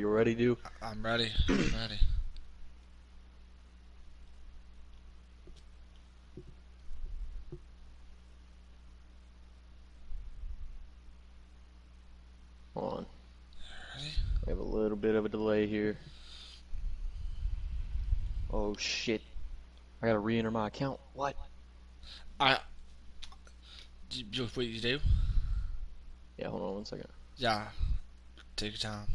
you ready, dude? I'm ready. I'm ready. Hold on. Ready? We have a little bit of a delay here. Oh shit. I gotta re-enter my account. What? I. What you do? Yeah, hold on one second. Yeah. Take your time.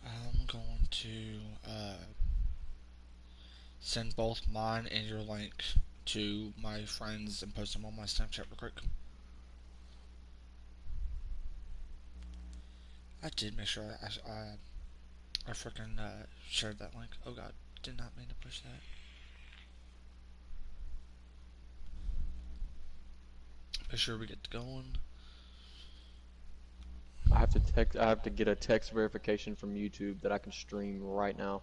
I'm going to send both mine and your link to my friends and post them on my Snapchat real quick. I did make sure I freaking shared that link. Oh god, did not mean to push that. Make sure we get going. I have to get a text verification from YouTube that I can stream right now.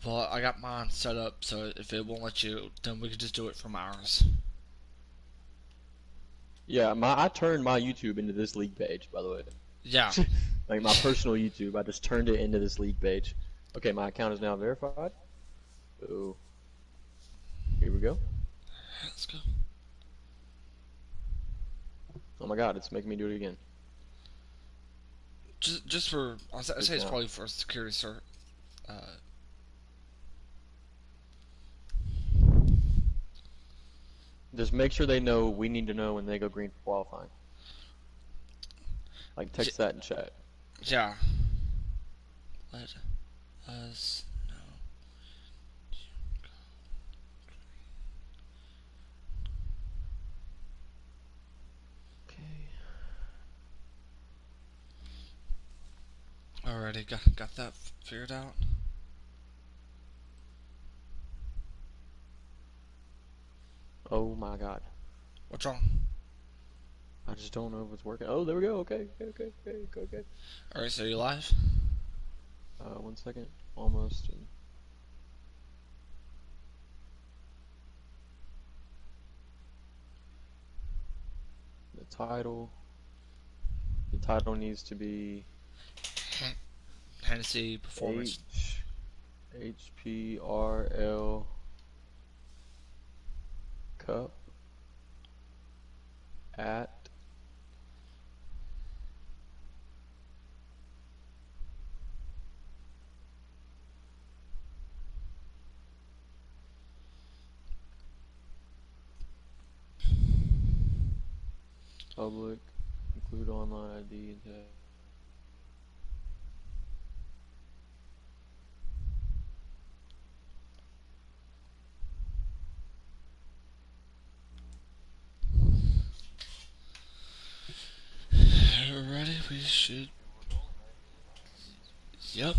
Well, I got mine set up, so if it won't let you, then we can just do it from ours. Yeah, I turned my YouTube into this league page, by the way. Yeah. Like my personal YouTube, I just turned it into this league page. Okay, my account is now verified. So here we go. Let's go. Oh my god, it's making me do it again. Just for, I say it's probably for security, sir. Just make sure they know we need to know when they go green for qualifying. Like text that in chat. Yeah. Let us know. Okay. Alrighty, got that figured out. Oh my god. What's wrong? I just don't know if it's working. Oh, there we go. Okay. Alright, so you live? 1 second. Almost. The title. The title needs to be Hennessy Performance. HPRL Cup at public, include online ID and tag. Ready? We should. Yep.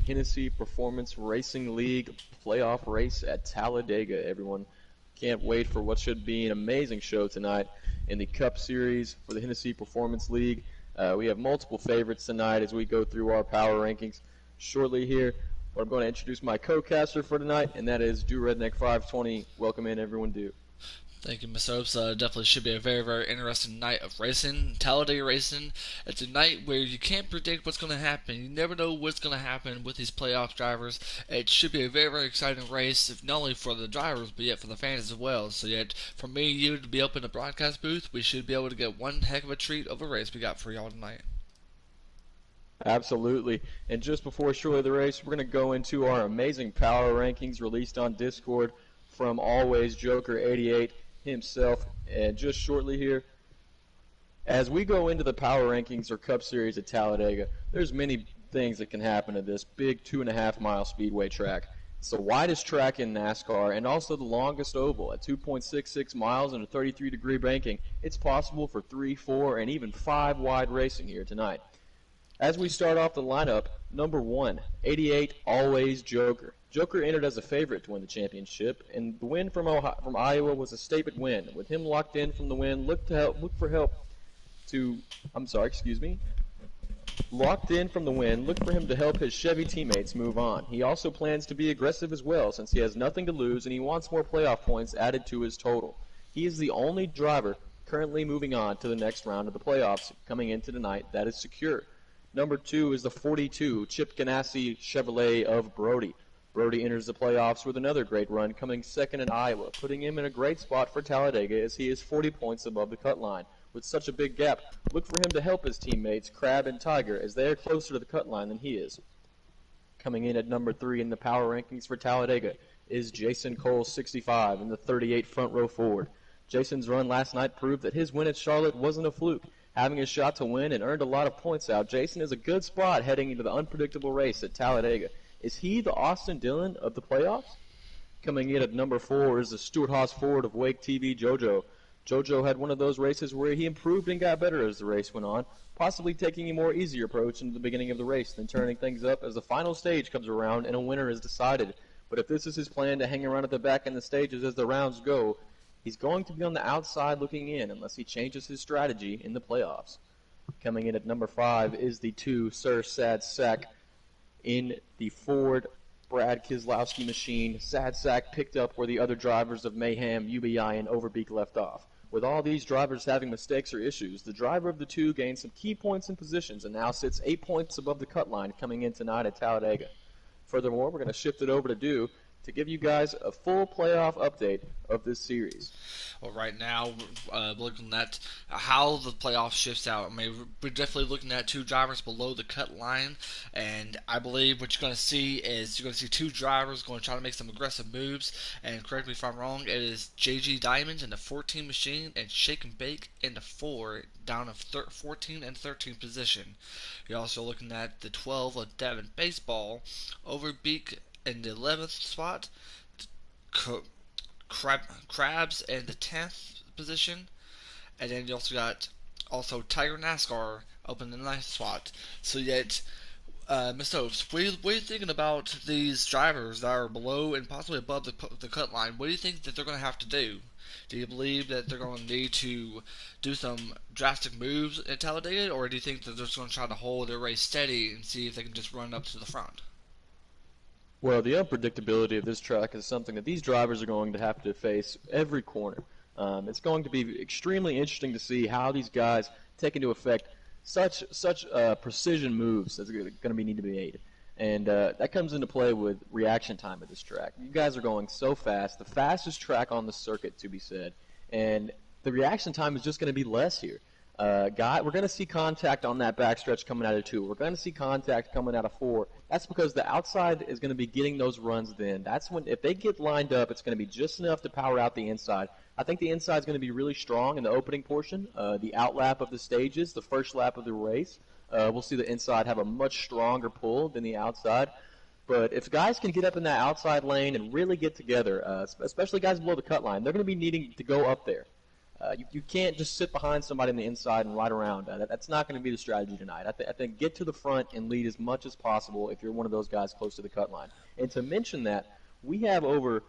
Hennessy Performance Racing League playoff race at Talladega, everyone. Can't wait for what should be an amazing show tonight in the Cup Series for the Hennessy Performance League. We have multiple favorites tonight as we go through our power rankings shortly here. But I'm going to introduce my co-caster for tonight, and that is Do Redneck 520. Welcome in, everyone. Do. Thank you, Miss Hopes. Definitely should be a very, very interesting night of racing. Talladega racing. It's a night where you can't predict what's going to happen. You never know what's going to happen with these playoff drivers. It should be a very, very exciting race, not only for the drivers, but yet for the fans as well. So yet, for me and you to be up in the broadcast booth, we should be able to get one heck of a treat of a race we got for y'all tonight. Absolutely. And just before shortly the race, we're going to go into our amazing power rankings released on Discord from Always Joker 88 himself. And just shortly here, as we go into the power rankings or Cup Series at Talladega, there's many things that can happen at this big 2.5 mile speedway track. It's the widest track in NASCAR and also the longest oval at 2.66 miles and a 33-degree banking. It's possible for 3, 4, and even 5 wide racing here tonight. As we start off the lineup, number 1, 88 Always Joker. Joker entered as a favorite to win the championship, and the win from Iowa was a statement win. With him locked in from the win, look for help to. I'm sorry, excuse me. Locked in from the win, look for him to help his Chevy teammates move on. He also plans to be aggressive as well since he has nothing to lose and he wants more playoff points added to his total. He is the only driver currently moving on to the next round of the playoffs coming into tonight that is secure. Number 2 is the 42 Chip Ganassi Chevrolet of Brody. Brody enters the playoffs with another great run, coming second in Iowa, putting him in a great spot for Talladega as he is 40 points above the cut line. With such a big gap, look for him to help his teammates, Crab and Tiger, as they are closer to the cut line than he is. Coming in at number 3 in the power rankings for Talladega is Jason Cole, 65, in the 38 front row Ford. Jason's run last night proved that his win at Charlotte wasn't a fluke. Having a shot to win and earned a lot of points out, Jason is a good spot heading into the unpredictable race at Talladega. Is he the Austin Dillon of the playoffs? Coming in at number 4 is the Stewart-Haas Ford of Wake TV, JoJo. JoJo had one of those races where he improved and got better as the race went on, possibly taking a more easier approach into the beginning of the race, then turning things up as the final stage comes around and a winner is decided. But if this is his plan to hang around at the back in the stages as the rounds go, he's going to be on the outside looking in unless he changes his strategy in the playoffs. Coming in at number 5 is the 2 Sir Sad Sack in the Ford Brad Keselowski machine. Sad Sack picked up where the other drivers of Mayhem, UBI, and Overbeek left off. With all these drivers having mistakes or issues, the driver of the 2 gained some key points and positions and now sits 8 points above the cut line coming in tonight at Talladega. Furthermore, we're going to shift it over to Du to give you guys a full playoff update of this series. Well, right now, looking at how the playoff shifts out, I mean, we're definitely looking at 2 drivers below the cut line, and I believe what you're going to see is you're going to see 2 drivers going to try to make some aggressive moves, and correct me if I'm wrong, it is JG Diamonds in the 14 machine and Shake and Bake in the 4, down of 14 and 13 position. You're also looking at the 12 of Devin Baseball, Overbeek in the 11th spot, Crabs in the 10th position, and then you also got Tiger NASCAR up in the 9th spot. So yet, Mr. Oates, what are you thinking about these drivers that are below and possibly above the cut line? What do you think that they're going to have to do? Do you believe that they're going to need to do some drastic moves at Talladega, or do you think that they're just going to try to hold their race steady and see if they can just run up to the front? Well, the unpredictability of this track is something that these drivers are going to have to face every corner. It's going to be extremely interesting to see how these guys take into effect such precision moves that's going to need to be made. And that comes into play with reaction time at this track. You guys are going so fast, the fastest track on the circuit, to be said, and the reaction time is just going to be less here. We're going to see contact on that backstretch coming out of 2. We're going to see contact coming out of 4. That's because the outside is going to be getting those runs then. That's when, if they get lined up, it's going to be just enough to power out the inside. I think the inside is going to be really strong in the opening portion. The outlap of the stages, the first lap of the race, we'll see the inside have a much stronger pull than the outside. But if guys can get up in that outside lane and really get together, especially guys below the cut line, they're going to be needing to go up there. You can't just sit behind somebody on the inside and ride around. That's not going to be the strategy tonight. I think get to the front and lead as much as possible if you're one of those guys close to the cut line. And to mention that, we have over,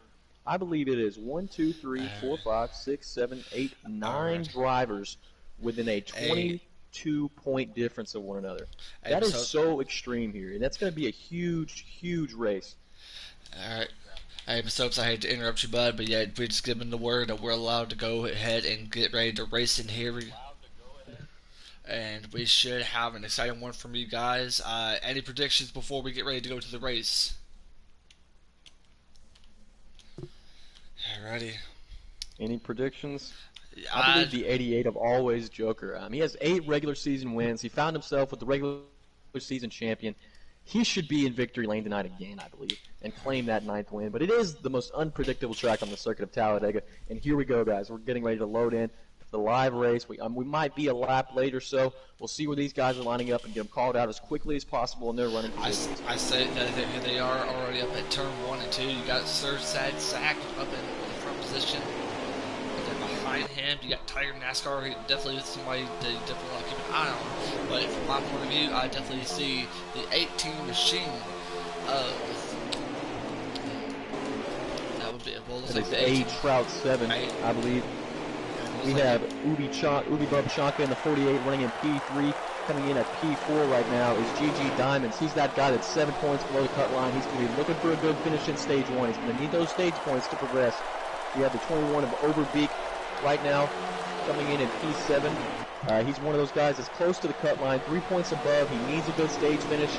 I believe it is 1, 2, 3, 4, 5, 6, 7, 8, 9 drivers within a 22-point difference of one another. That is so extreme here, and that's going to be a huge, huge race. All right. Hey, Mr. Oates, I hate to interrupt you, bud, but yeah, we're just giving the word that we're allowed to go ahead and get ready to race in here. And we should have an exciting one from you guys. Any predictions before we get ready to go to the race? Alrighty. Any predictions? I believe the 88 of Always Joker. He has 8 regular season wins. He found himself with the regular season champion. He should be in victory lane tonight again, I believe, and claim that 9th win. But it is the most unpredictable track on the circuit of Talladega. And here we go, guys. We're getting ready to load in the live race. We might be a lap late or so. We'll see where these guys are lining up and get them called out as quickly as possible in their running positions. I say that they are already up at turn 1 and 2. You got Sir Sad Sack up in the front position. And then behind him, you got Tiger NASCAR. He definitely is somebody that you definitely want to keep an eye on. But from my point of view, I definitely see the 18 machine of that would be A Trout 7, I believe. We have Ubi Bub Shanka in the 48 running in P3. Coming in at P4 right now is GG Diamonds. He's that guy that's 7 points below the cut line. He's going to be looking for a good finish in stage 1. He's going to need those stage points to progress. We have the 21 of Overbeek right now coming in at P7. He's one of those guys that's close to the cut line, 3 points above. He needs a good stage finish.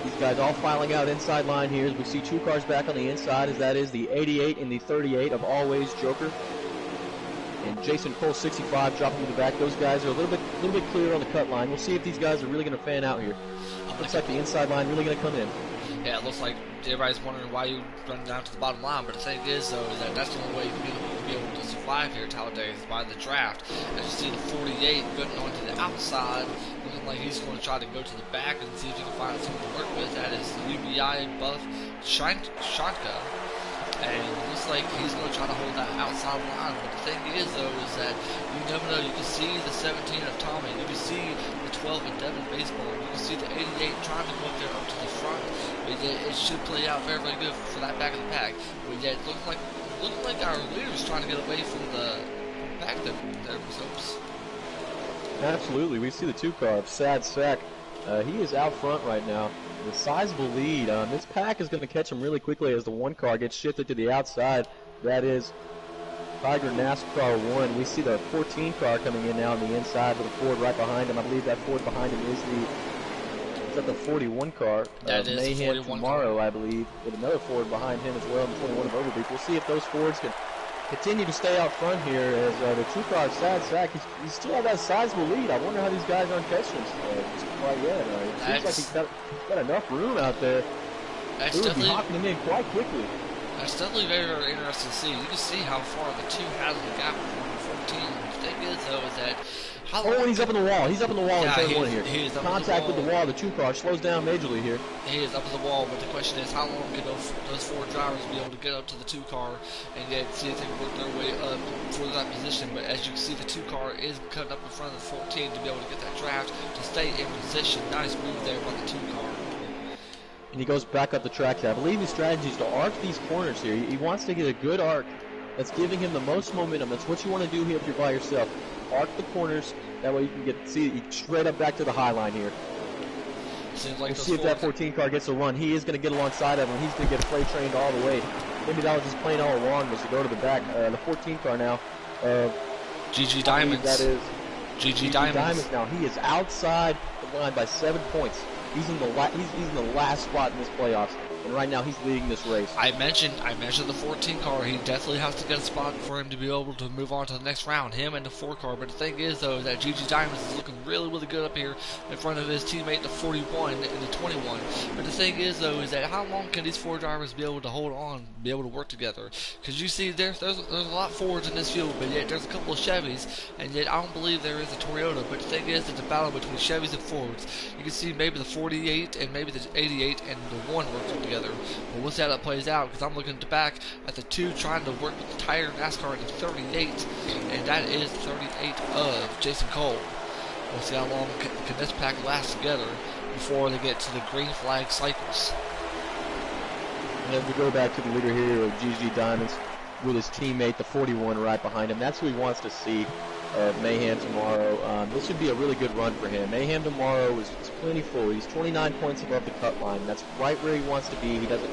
These guys all filing out inside line here as we see 2 cars back on the inside, as that is the 88 and the 38 of Always Joker. And Jason Cole 65 dropping to the back. Those guys are a little bit clearer on the cut line. We'll see if these guys are really going to fan out here. Looks like the inside line really going to come in. Yeah, it looks like everybody's wondering why you run down to the bottom line, but the thing is, though, is that's the only way you can be able to survive here Talladega is by the draft. As you see the 48 getting onto the outside, looking like he's going to try to go to the back and see if he can find something to work with. That is the UBI buff Shanka. And it looks like he's going to try to hold that outside line. But the thing is, though, is that you never know. You can see the 17 of Tommy. You can see the 12 of Devin Baseball. You can see the 88 trying to go up there up to the front. But yet it should play out very, very good for that back of the pack. But yet looking like our leader's trying to get away from the pack there. Oops. Absolutely. We see the 2 car of Sad Sack. He is out front right now. A sizable lead. This pack is going to catch him really quickly as the 1 car gets shifted to the outside. That is Tiger NASCAR 1. We see the 14 car coming in now on the inside with a Ford right behind him. I believe that Ford behind him is the 41 car. That is Mayhem the 41 tomorrow, car. I believe, with another Ford behind him as well, and the 21 of Overbeek. We'll see if those Fords can continue to stay out front here as the 2 car Sad Sack. He still has that sizable lead. I wonder how these guys aren't catching him just quite yet. It seems like he's got enough room out there. That's He would be hocking him in quite quickly. That's definitely very, very interesting to see. You can see how far the 2 has the gap from 14. The thing is, though, is that he's up in the wall. He's up in the wall in turn 1 here. He is up Contact in the with the wall. The 2 car slows down majorly here. He is up in the wall, but the question is, how long can those 4 drivers be able to get up to the 2 car and yet see if they can work their way up for that position? But as you can see, the 2 car is cutting up in front of the 14 to be able to get that draft to stay in position. Nice move there by the 2 car. And he goes back up the track here. I believe his strategy is to arc these corners here. He wants to get a good arc that's giving him the most momentum. That's what you want to do here if you're by yourself. Arc the corners. That way you can see straight up back to the high line here. Seems like we'll see if that 14 car gets a run. He is going to get alongside of him. He's going to get play trained all the way. Maybe that was his plan all along, was to go to the back. The 14 car now. GG Diamonds. That is GG Diamonds. Now he is outside the line by 7 points. He's in the last spot in this playoffs, and right now he's leading this race. I mentioned the 14 car. He definitely has to get a spot for him to be able to move on to the next round. Him and the 4 car. But the thing is, though, that GG Diamonds is looking really, really good up here in front of his teammate, the 41 and the 21. But the thing is, though, is that how long can these 4 drivers be able to hold on, be able to work together? Because you see, there's a lot of Fords in this field, but yet there's a couple of Chevys, and yet I don't believe there is a Toyota. But the thing is, it's a battle between Chevys and Fords. You can see maybe the 48 and maybe the 88 and the 1 working together. But we'll see how that plays out, because I'm looking at the back at the 2 trying to work with the Tiger NASCAR and the 38, and that is the 38 of Jason Cole. We'll see how long can this pack last together before they get to the green flag cycles. And as we go back to the leader here of GG Diamonds with his teammate, the 41, right behind him. That's who he wants to see Mayhem tomorrow. This should be a really good run for him. Mayhem tomorrow is plenty full. He's 29 points above the cut line. That's right where he wants to be. He doesn't,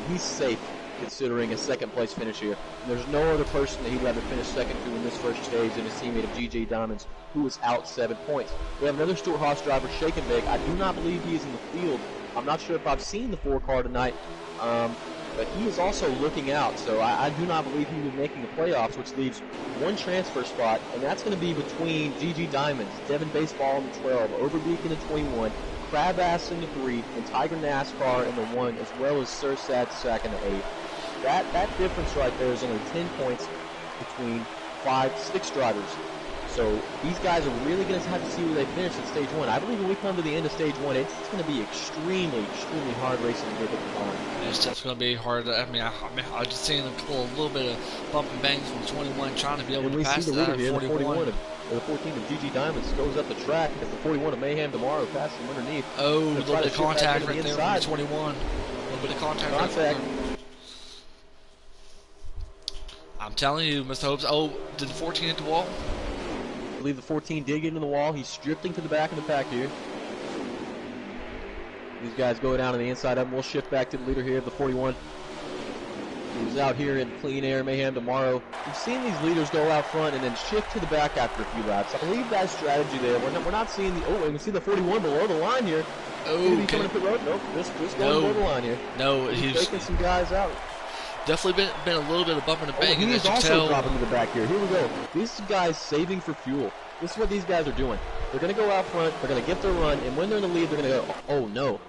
he's safe considering a second place finish here. And there's no other person that he'd rather finish second to in this first stage than his teammate of GG Diamonds, who is out 7 points. We have another Stuart Haas driver, Shake and Bake. I do not believe he is in the field. I'm not sure if I've seen the 4 car tonight. But he is also looking out, so I do not believe he will be making the playoffs, which leaves 1 transfer spot, and that's going to be between GG Diamonds, Devin Baseball in the 12, Overbeek in the 21, Crabass in the 3, and Tiger NASCAR in the 1, as well as Sir Sad Sack in the 8. That difference right there is only 10 points between 6 drivers. So these guys are really going to have to see where they finish at stage 1. I believe when we come to the end of stage 1, it's going to be extremely, extremely hard racing to get to the bottom. It's just going to be hard. I just seen a little bit of bump and bangs from 21 trying to be able to pass that 41. The 14 of GG Diamonds goes up the track because the 41 of Mayhem tomorrow passes him underneath. Oh, a little bit of contact right there from the 21. A little bit of contact. Right there. I'm telling you, Mr. Hopes. Oh, did the 14 hit the wall? I believe the 14 did get into the wall. He's drifting to the back of the pack here. These guys go down on the inside of him. We'll shift back to the leader here, the 41. Who's out here in clean air mayhem tomorrow. We've seen these leaders go out front and then shift to the back after a few laps. I believe that strategy there. We're not seeing the. Oh, we can see the 41 below the line here. Oh, okay. Coming to pit road? Nope, just going below the line here. No, he's taking some guys out. Definitely been a little bit of bumping and banging. He is also dropping to the back here. Here we go. These guys saving for fuel. This is what these guys are doing. They're going to go out front. They're going to get their run, and when they're in the lead, they're going to go. Oh no.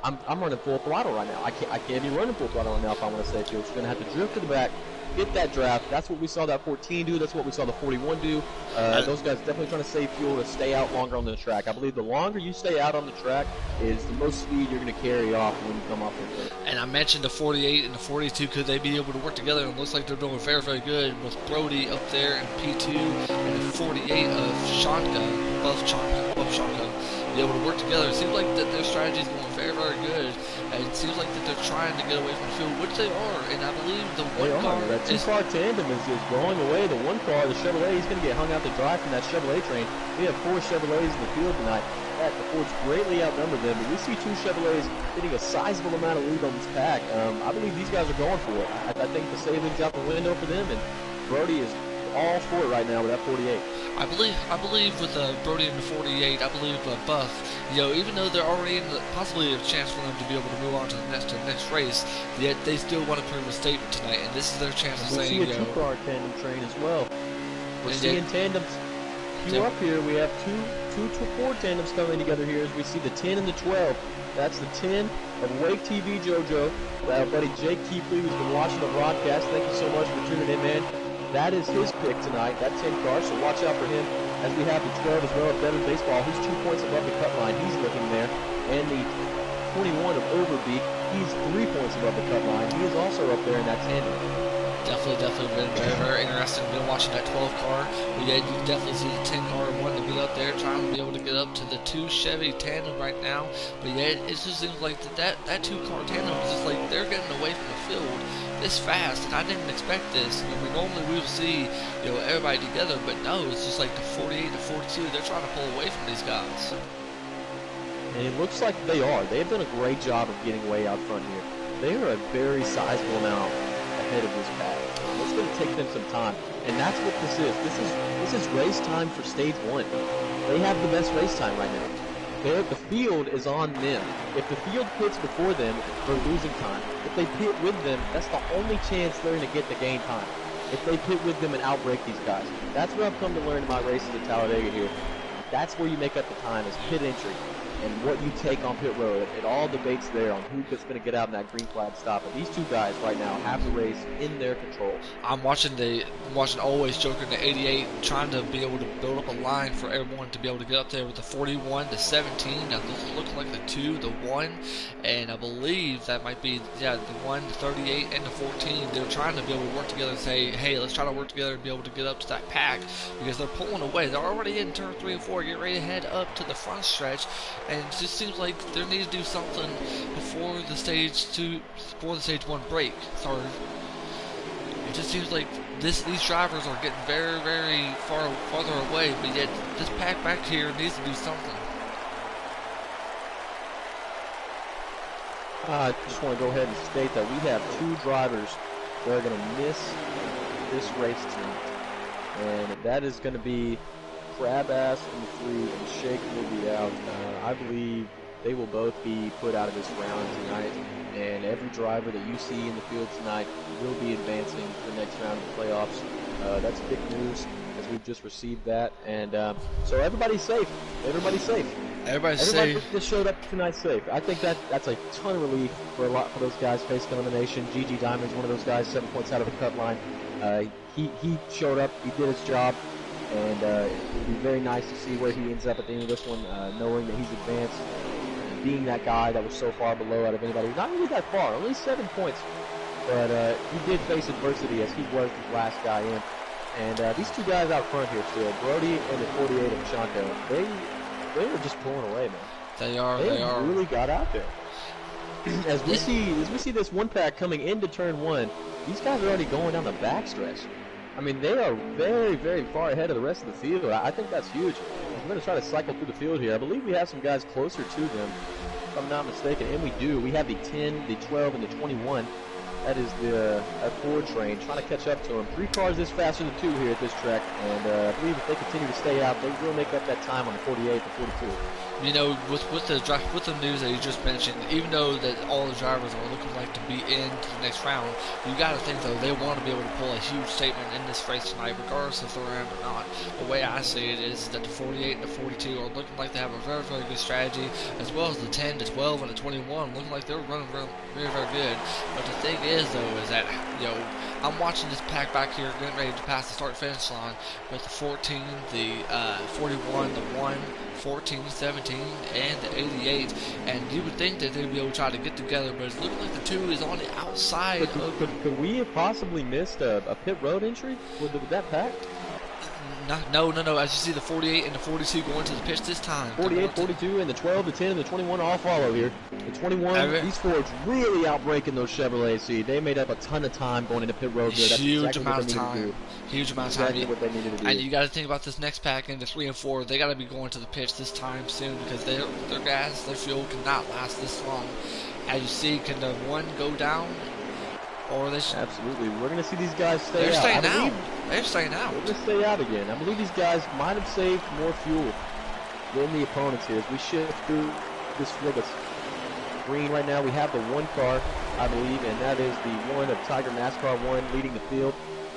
I'm running full throttle right now. I can't be running full throttle right now if I want to stay fuel. So we're going to have to drift to the back, get that draft. That's what we saw that 14 do. That's what we saw the 41 do. Those guys definitely trying to save fuel to stay out longer on the track. I believe the longer you stay out on the track is the most speed you're going to carry off when you come off the track. And I mentioned the 48 and the 42. Could they be able to work together? And it looks like they're doing very, very good with Brody up there in P2 and the 48 of Shanka, above Shanka. Be able to work together. It seems like that their strategy is going very, very good. And it seems like that they're trying to get away from the field, which they are. And I believe the one car, that two-car tandem is going away. The one car, the Chevrolet, he's going to get hung out to dry from that Chevrolet train. We have 4 Chevrolets in the field tonight. The Fords greatly outnumber them, but we see 2 Chevrolets getting a sizable amount of lead on this pack. I believe these guys are going for it. I think the savings out the window for them, and Brody is all for it right now with that 48. I believe with Brody in the 48, I believe Buff, even though they're already in possibly a chance for them to be able to move on to the next race, yet they still want to prove a statement tonight, and this is their chance of saying, we see a 2-car tandem train as well. We're seeing tandems queue up here. We have two to 4 tandems coming together here as we see the 10 and the 12. That's the 10 of Wake TV JoJo. Our buddy Jake Keepley, who's been watching the broadcast. Thank you so much for tuning in, man. That is his pick tonight, that 10 car, so watch out for him. As we have the 12 as well, Better Baseball, who's 2 points above the cut line. He's looking there. And the 21 of Overbeak, he's 3 points above the cut line. He is also up there in that tandem. Definitely been very, very interesting. Been watching that 12 car. But yeah, you definitely see the 10 car wanting to be up there, trying to be able to get up to the 2 Chevy tandem right now. But yeah, it just seems like that 2-car tandem is just like they're getting away from the field this fast, and I didn't expect this. Normally we would see, everybody together, but no, it's just like the 48 and the 42. They're trying to pull away from these guys. And it looks like they are. They've done a great job of getting way out front here. They are a very sizable amount ahead of this pack. It's going to take them some time, and that's what this is. This is race time for stage 1. They have the best race time right now. The field is on them. If the field pits before them, they're losing time. If they pit with them, that's the only chance they're going to get to gain time. If they pit with them and outbreak these guys. That's what I've come to learn in my races at Talladega here. That's where you make up the time, is pit entry. And what you take on pit road. It all debates there on who's going to get out in that green flag stop. But these 2 guys right now have the race in their control. I'm watching Always Joker in the 88, trying to be able to build up a line for everyone to be able to get up there with the 41, the 17. Now this is looking like the 2, the 1, and I believe that might be the 1, the 38, and the 14. They're trying to be able to work together and say, hey, let's try to work together and be able to get up to that pack because they're pulling away. They're already in turn 3 and 4. Get ready to head up to the front stretch. And it just seems like they need to do something before the stage 1 break. Sorry. It just seems like these drivers are getting very, very farther away, but yet this pack back here needs to do something. I just want to go ahead and state that we have 2 drivers that are going to miss this race tonight. And that is going to be Crabass in the 3 and Shake will be out. I believe they will both be put out of this round tonight, and every driver that you see in the field tonight will be advancing to the next round of the playoffs. That's big news as we've just received that, and so everybody's safe. Everybody's safe. Everybody just showed up tonight safe. I think that's a ton of relief for those guys facing elimination. GG Diamond's one of those guys, 7 points out of the cut line. He showed up. He did his job. And it would be very nice to see where he ends up at the end of this one, knowing that he's advanced, being that guy that was so far below out of anybody. Not really that far, only 7 points. But he did face adversity as he was the last guy in. And these 2 guys out front here still, Brody and the 48 of Chanto, they were just pulling away, man. They are. They really got out there. As we see this 1 pack coming into turn 1, these guys are already going down the backstretch. I mean, they are very, very far ahead of the rest of the field. I think that's huge. I'm going to try to cycle through the field here. I believe we have some guys closer to them, if I'm not mistaken, and we do. We have the 10, the 12, and the 21. That is the Ford train trying to catch up to them. 3 cars is faster than 2 here at this track, and I believe if they continue to stay out, they will make up that time on the 48 and 42. You know, with the news that you just mentioned, even though that all the drivers are looking like to be into the next round, you got to think though they want to be able to pull a huge statement in this race tonight, regardless if they're in or not. The way I see it is that the 48 and the 42 are looking like they have a very, very good strategy, as well as the 10, the 12, and the 21 looking like they're running very, very good. But the thing is though is that, you know, I'm watching this pack back here getting ready to pass the start-finish line with the 14, the 41, the 1, 14, 17, and the 88, and you would think that they'd be able to try to get together, but it's looking like the 2 is on the outside. Could we have possibly missed a pit road entry with that pack? No. As you see, the 48 and the 42 going to the pitch this time. 48, 42, and the 12, the 10, and the 21 all follow here. The 21, these Fords really outbreaking those Chevrolets. See, they made up a ton of time going into pit road there. That's Huge exactly amount what they of time. needed to do. Huge amount of time. Exactly what they needed to do. And you got to think about this next pack in the 3 and 4. They got to be going to the pitch this time soon because their gas, their fuel cannot last this long. As you see, can the 1 go down? Or they Absolutely. We're going to see these guys stay They're out. staying out. They're staying out. They're going to stay out again. I believe these guys might have saved more fuel than the opponents here as we shift through this field that's green right now. We have the 1 car, I believe, and that is the 1 of Tiger NASCAR 1 leading the field.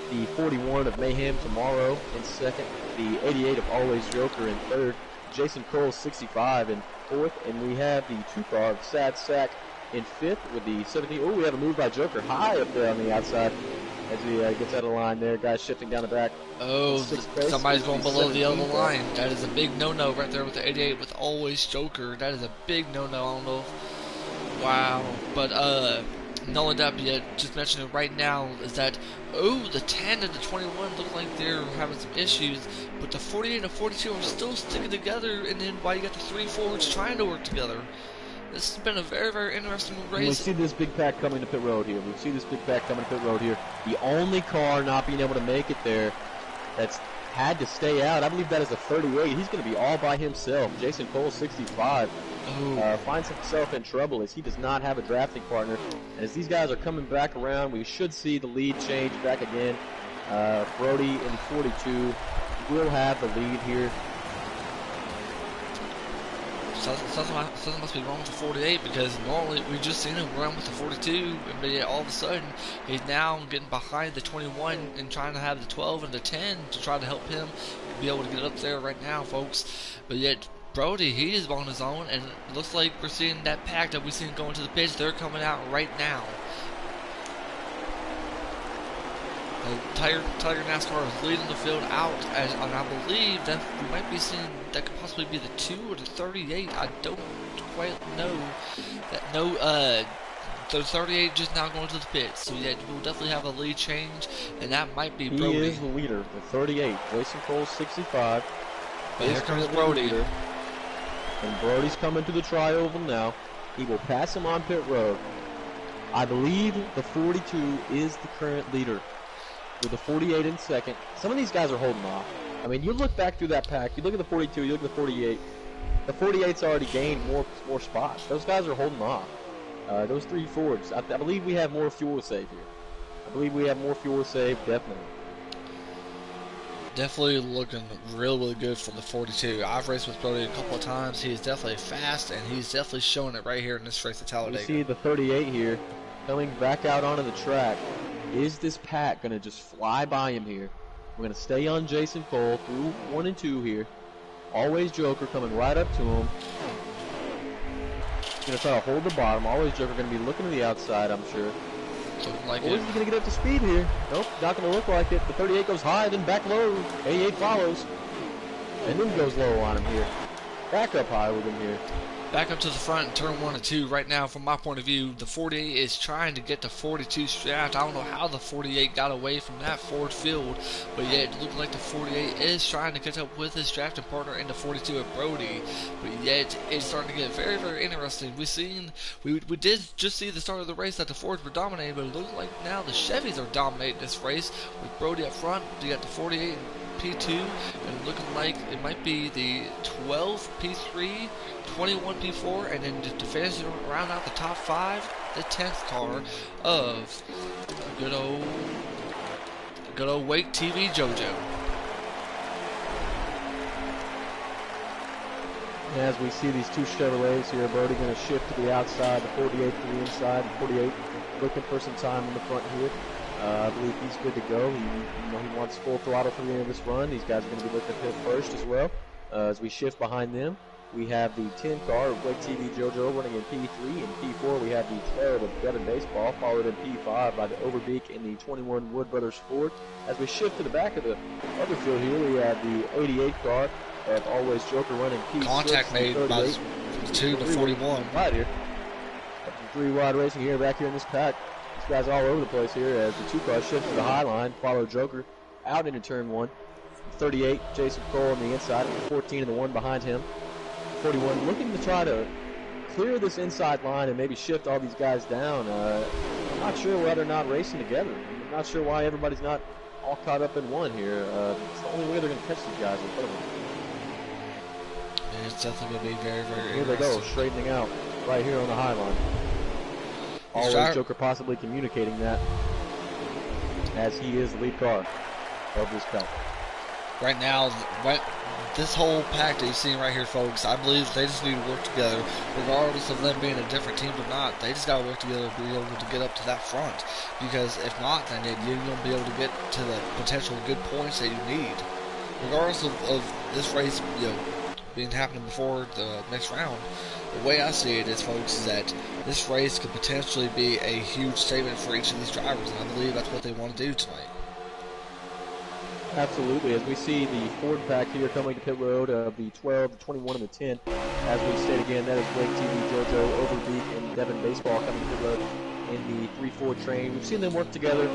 The 41 of Mayhem Tomorrow in second. The 88 of Always Joker in third. Jason Cole 65 in fourth. And we have the 2 car of Sad Sack in fifth with the 17. Oh, we have a move by Joker high up there on the outside as he gets out of line there. Guys shifting down the back. Oh, somebody's going below the yellow line. That is a big no-no right there with the 88 with Always Joker. That is a big no-no. I don't know if, wow. But not only that, but yet just mentioning it right now is that, oh, the 10 and the 21 look like they're having some issues, but the 48 and the 42 are still sticking together, and then why you got the 3 Fords trying to work together. This has been a very, very interesting race. We see this big pack coming to pit road here. We see this big pack coming to pit road here. The only car not being able to make it there that's had to stay out, I believe that is a 38. He's going to be all by himself. Jason Cole, 65, finds himself in trouble as he does not have a drafting partner. And as these guys are coming back around, we should see the lead change back again. Brody in 42 will have the lead here. Something must be wrong with the 48 because normally we just seen him run with the 42, but yet all of a sudden he's now getting behind the 21 and trying to have the 12 and the 10 to try to help him be able to get up there right now, folks. But yet Brody, he is on his own, and it looks like we're seeing that pack that we've seen going to the pitch. They're coming out right now. Tiger NASCAR is leading the field out, and I believe that we might be seeing that could possibly be the 2 or the 38. I don't quite know. The 38 just now going to the pits, so yeah, we'll definitely have a lead change, and that might be Brody. He is the leader, the 38. Jason Cole, 65. But here comes Brody. And Brody's coming to the tri-oval now. He will pass him on pit road. I believe the 42 is the current leader, with the 48 in second. Some of these guys are holding off. I mean, you look back through that pack, you look at the 42, you look at the 48. The 48's already gained more spots. Those guys are holding off. Those 3 Fords. I believe we have more fuel to save here. I believe we have more fuel to save, definitely. Definitely looking really good for the 42. I've raced with Brody a couple of times. He's definitely fast, and he's definitely showing it right here in this race at Talladega. You see the 38 here coming back out onto the track. Is this pack going to just fly by him here? We're going to stay on Jason Cole through 1 and 2 here. Always Joker coming right up to him. He's going to try to hold the bottom. Always Joker going to be looking to the outside, I'm sure. Like or is he going to get up to speed here? Nope, not going to look like it. The 38 goes high, then back low. 88 follows. And then goes low on him here. Back up high with him here. back up to the front in turn 1 and 2. Right now, from my point of view, the 48 is trying to get the 42 strapped. I don't know how the 48 got away from that forward field, but yet it looked like the 48 is trying to catch up with his drafting partner in the 42 at Brody. But yet it's starting to get very, very interesting. We did just see the start of the race that the Fords were dominating, but it looks like now the Chevys are dominating this race with Brody up front. You got the 48 and P2, and looking like it might be the 12 P3, 21 P4, and then to finish round out the top 5, the 10th car of good old Wake TV JoJo. And as we see these two Chevrolets here, Brody going to shift to the outside, the 48 to the inside, the 48 looking for some time in the front here. I believe he's good to go. He wants full throttle for the end of this run. These guys are going to be looking at him first as well. As we shift behind them, we have the 10 car of Wake TV JoJo running in P3. In P4, we have the 12 of Devin Baseball, followed in P5 by the Overbeek and the 21 Wood Brothers Ford. As we shift to the back of the other field here, we have the 88 car of Always Joker running P6. Contact made by 2 to 41. Right here. 3 wide racing here, back here in this pack. These guys all over the place here as the 2 cars shift to the high line, follow Joker out into turn 1. 38, Jason Cole on the inside, 14 and the 1 behind him. 41 looking to try to clear this inside line and maybe shift all these guys down. I'm not sure why they're not racing together. I'm not sure why everybody's not all caught up in one here. It's the only way they're going to catch these guys in front of them. It's definitely going to be very, very Here they go, straightening out right here on the high line. Always Joker possibly communicating that as he is the lead car of this pack. Right now, this whole pack that you're seeing right here, folks, I believe they just need to work together, regardless of them being a different team or not. They just got to work together to be able to get up to that front, because if not, then you won't be able to get to the potential good points that you need. Regardless of this race, being happening before the next round, the way I see it is, folks, is that this race could potentially be a huge statement for each of these drivers, and I believe that's what they want to do tonight. Absolutely. As we see the Ford pack here coming to pit road of the 12, the 21, and the 10. As we state again, that is Wake TV, JoJo, Overbeek, and Devin Baseball coming to pit road in the 3-4 train. We've seen them work together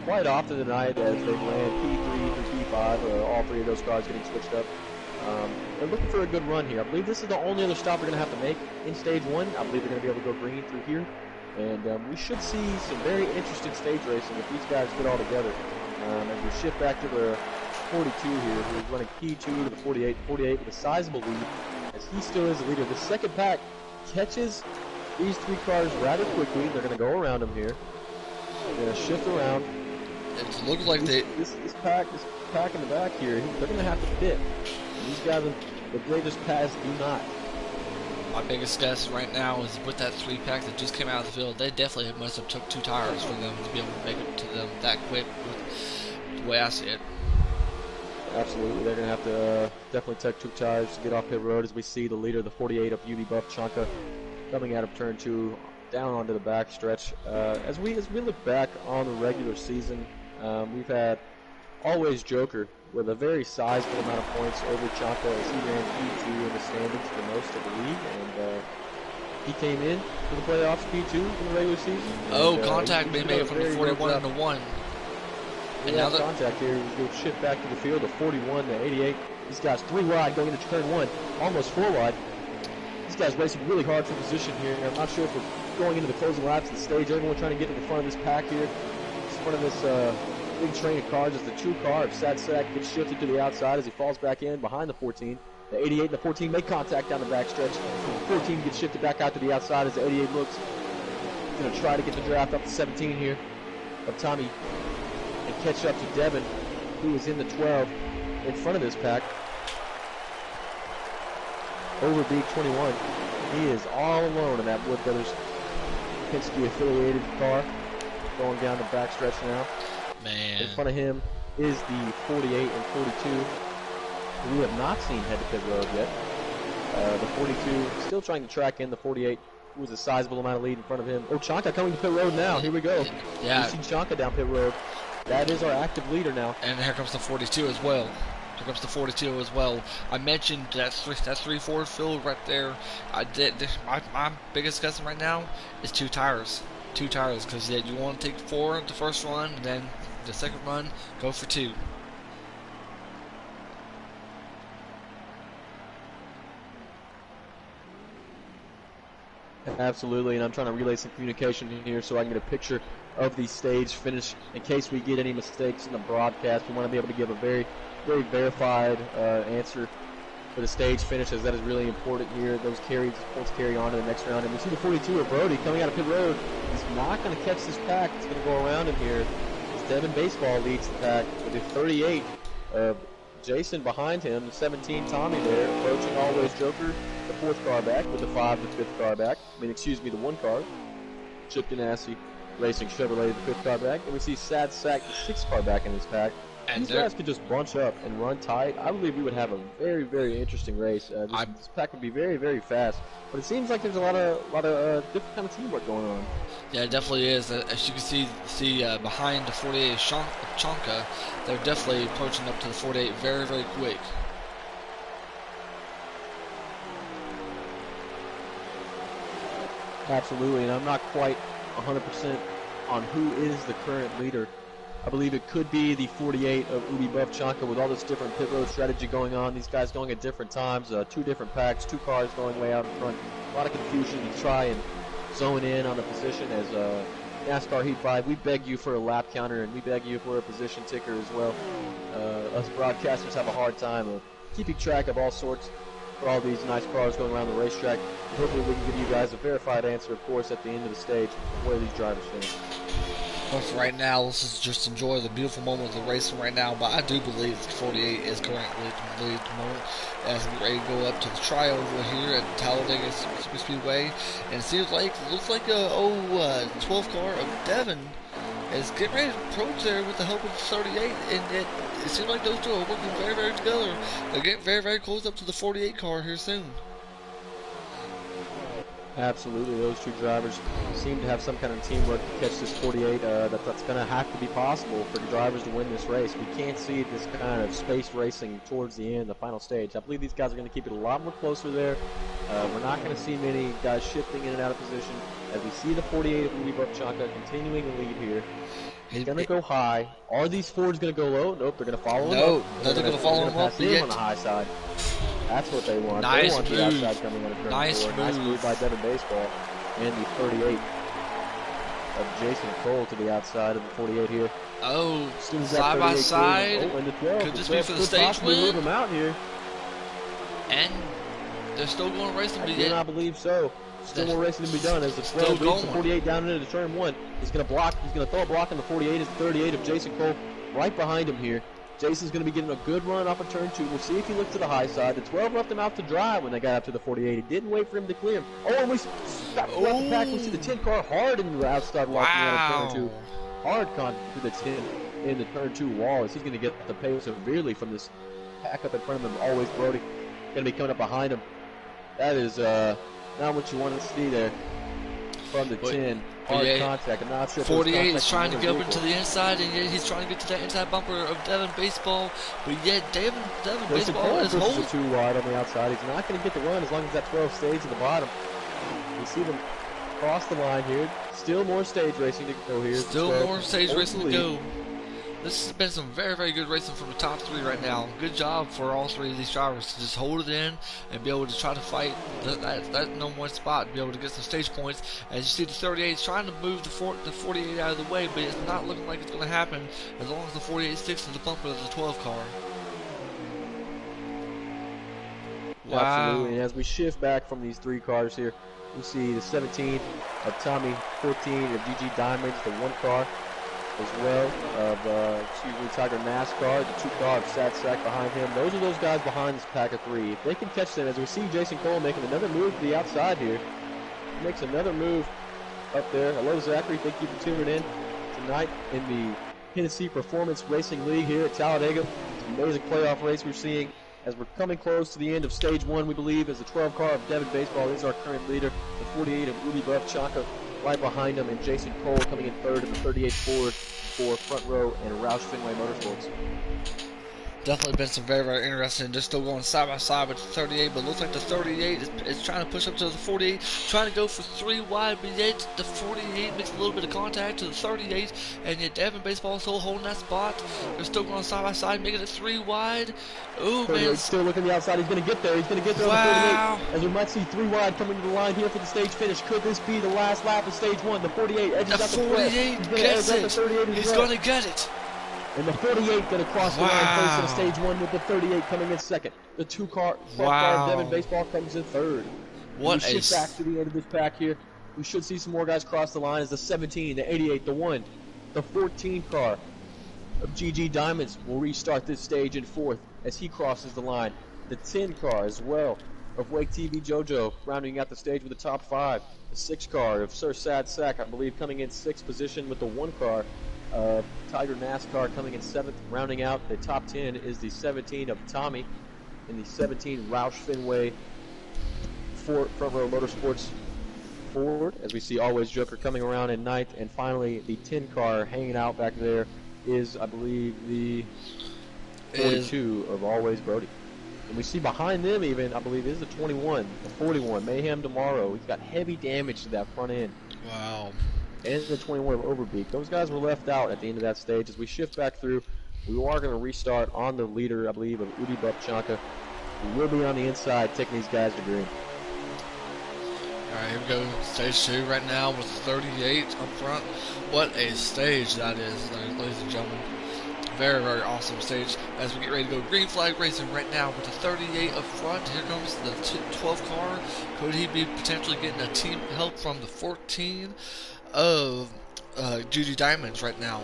quite often tonight as they ran P3 through P5, all 3 of those cars getting switched up. They're looking for a good run here. I believe this is the only other stop they're going to have to make in stage 1. I believe they're going to be able to go green through here. And we should see some very interesting stage racing if these guys get all together. As we shift back to the 42 here, who's running P2 to the 48. 48 with a sizable lead, as he still is the leader. The second pack catches these 3 cars rather quickly. They're going to go around him here. They're going to shift around. It looks like this pack in the back here, they're going to have to pit. And these guys, if they just pass, do not. My biggest guess right now is with that 3 pack that just came out of the field, they definitely must have took 2 tires for them to be able to make it to them that quick, with the way I see it. Absolutely, they're going to have to definitely take 2 tires to get off pit road as we see the leader, the 48 of UV Buff Chanka, coming out of turn 2 down onto the back stretch. As we look back on the regular season, we've had Always Joker with a very sizable amount of points over Chanka as he ran P2 in the standings for most of the league, and he came in for the playoffs P2 in the regular season. Contact being made from the 41 and the 1. And now contact here. We'll shift back to the field of 41 to 88. These guys 3 wide going into turn 1, almost 4 wide. These guys racing really hard for position here. I'm not sure if we're going into the closing laps of the stage. Everyone trying to get to the front of this pack here. It's one of this big train of cars as the 2 car of Sad Sack gets shifted to the outside as he falls back in behind the 14. The 88 and the 14 make contact down the back stretch. The 14 gets shifted back out to the outside as the 88 looks. He's going to try to get the draft up to 17 here of Tommy and catch up to Devin, who is in the 12 in front of this pack. Overbeek 21. He is all alone in that Wood Brothers Penske affiliated car going down the back stretch now. Man. In front of him is the 48 and 42, who we have not seen head to pit road yet. The 42 still trying to track in the 48, who has a sizable amount of lead in front of him. Oh, Chanka coming to pit road now. Here we go. Yeah. We see Chanka down pit road. That is our active leader now. And here comes the 42 as well. Here comes the 42 as well. I mentioned that 3-4 field right there. My biggest guessing right now is 2 tires. 2 tires, because you want to take 4 the first run, and then the second run, go for 2. Absolutely, and I'm trying to relay some communication here so I can get a picture of the stage finish in case we get any mistakes in the broadcast. We want to be able to give a very, very verified answer for the stage finish, as that is really important here. Those points carry on to the next round. And we see the 42 of Brody coming out of pit road. He's not going to catch this pack. It's going to go around him here. As Devin Baseball leads the pack with the 38 of Jason behind him, the 17 Tommy there, approaching Always Joker, the 4th car back, with the 5 the 5th car back. The 1 car. Chip Ganassi Racing Chevrolet, the 5th car back. And we see Sad Sack, the 6th car back in this pack. And these guys could just bunch up and run tight. I believe we would have a very, very interesting race. This pack would be very, very fast. But it seems like there's a lot of different kind of teamwork going on. Yeah, it definitely is. As you can see behind the 48 Chonka, they're definitely approaching up to the 48 very, very quick. Absolutely, and I'm not quite 100% on who is the current leader. I believe it could be the 48 of Ubi Buff Chanka with all this different pit road strategy going on. These guys going at different times, 2 different packs, 2 cars going way out in front. A lot of confusion to try and zone in on the position as NASCAR Heat 5. We beg you for a lap counter, and we beg you for a position ticker as well. Us broadcasters have a hard time of keeping track of all sorts for all these nice cars going around the racetrack. Hopefully we can give you guys a verified answer, of course, at the end of the stage of where these drivers finish. But for right now, let's just enjoy the beautiful moment of the racing right now. But I do believe 48 is currently lead at the moment as we're ready to go up to the tryover here at Talladega Speedway. And it looks like a 12 car of Devin is getting ready to approach there with the help of 38. And it seems like those two are working very, very together. They're getting very, very close up to the 48 car here soon. Absolutely, those 2 drivers seem to have some kind of teamwork to catch this 48. That's going to have to be possible for the drivers to win this race. We can't see this kind of space racing towards the end, the final stage. I believe these guys are going to keep it a lot more closer there. We're not going to see many guys shifting in and out of position as we see the 48 of Louis Chanka continuing the lead here. He's going to go high. Are these Fords going to go low? Nope, they're going to follow him up. No, they're going to follow him up. Pass him on the high side. That's what they want. Nice they want move. the outside coming out of turn 4. Nice move by Devin Baseball. And the 38 of Jason Cole to the outside of the 48 here. Oh, side by side. And the 12. Could this be for the stage win? Move him out here. And they're still going to race them. I do not believe so. Still more racing to be done as the 12 leads the 48 down into turn 1. He's going to block. He's going to throw a block on the 48 as the 38 of Jason Cole right behind him here. Jason's going to be getting a good run off of turn 2. We'll see if he looks to the high side. The 12 left him out to dry when they got up to the 48. He didn't wait for him to clear him. Oh, and we got the pack. We see the 10 car hard in the outside walking out of turn 2. Hard contact to the 10 in the turn 2 wall as he's going to get the pace severely from this pack up in front of him. Always Brody going to be coming up behind him. That is not what you want to see there from the 10. Hard contact. I'm not sure if 48 is trying to get up into the inside, and yet he's trying to get to that inside bumper of Devin Baseball. But yet Devin Baseball is holding. Too wide on the outside. He's not going to get the run as long as that 12 stays at the bottom. You see them cross the line here. Still more stage racing to go here. Still more stage racing to go. This has been some very, very good racing from the top 3 right now. Good job for all 3 of these drivers to just hold it in and be able to try to fight that number 1 spot and be able to get some stage points. As you see, the 38 is trying to move the 48 out of the way, but it's not looking like it's going to happen as long as the 48 sticks to the bumper of the 12 car. Wow. Absolutely. And as we shift back from these 3 cars here, we see the 17 of Tommy, 14 of GG Diamonds, the 1 car as well of Tiger NASCAR, the 2 car of Sad Sack behind him. Those are those guys behind this pack of 3. If they can catch them, as we see Jason Cole making another move to the outside here. He makes another move up there. Hello, Zachary. Thank you for tuning in tonight in the Hennessy Performance Racing League here at Talladega. It's an amazing playoff race we're seeing as we're coming close to the end of stage 1, we believe, as the 12 car of Devin Baseball is our current leader. The 48 of Ruby Buff Chanka right behind him, and Jason Cole coming in 3rd in the 38 Ford for Front Row and Roush Fenway Motorsports. Definitely been some very, very interesting. They're still going side by side with the 38, but it looks like the 38 is trying to push up to the 48, trying to go for 3 wide, but yet the 48 makes a little bit of contact to the 38, and yet Devin Baseball is still holding that spot. They're still going side by side, making it 3 wide. Oh, man. Still looking the outside. He's going to get there. He's going to get there Wow. on the 48. As we might see 3 wide coming to the line here for the stage finish. Could this be the last lap of stage 1? The 48 edges out the 48 gets it. He's going to get it. And the 48 going to cross the line first in stage 1 with the 38 coming in second. The 2-car car Devin Baseball comes in third. What we shift back to the end of this pack here. We should see some more guys cross the line as the 17, the 88, the 1, the 14 car of GG Diamonds will restart this stage in fourth as he crosses the line. The 10 car as well of Wake TV Jojo rounding out the stage with the top 5. The 6 car of Sir Sad Sack, I believe, coming in 6th position with the 1 car. Tiger NASCAR coming in 7th, rounding out the top 10 is the 17 of Tommy, and the 17 Roush Fenway Front Row Motorsports Ford, as we see Always Joker coming around in 9th, and finally the 10 car hanging out back there is, I believe, the 42 of Always Brody. And we see behind them even, I believe, is the 21, the 41, Mayhem Tomorrow. He's got heavy damage to that front end. Wow. And the 21 of Overbeak. Those guys were left out at the end of that stage. As we shift back through, we are going to restart on the leader, I believe, of Udi Bupchanka. We will be on the inside taking these guys to green. Alright, here we go. Stage 2 right now with 38 up front. What a stage that is, ladies and gentlemen. Very, very awesome stage as we get ready to go green flag racing right now with the 38 up front. Here comes the 12 car. Could he be potentially getting a team help from the 14 of GG Diamonds right now?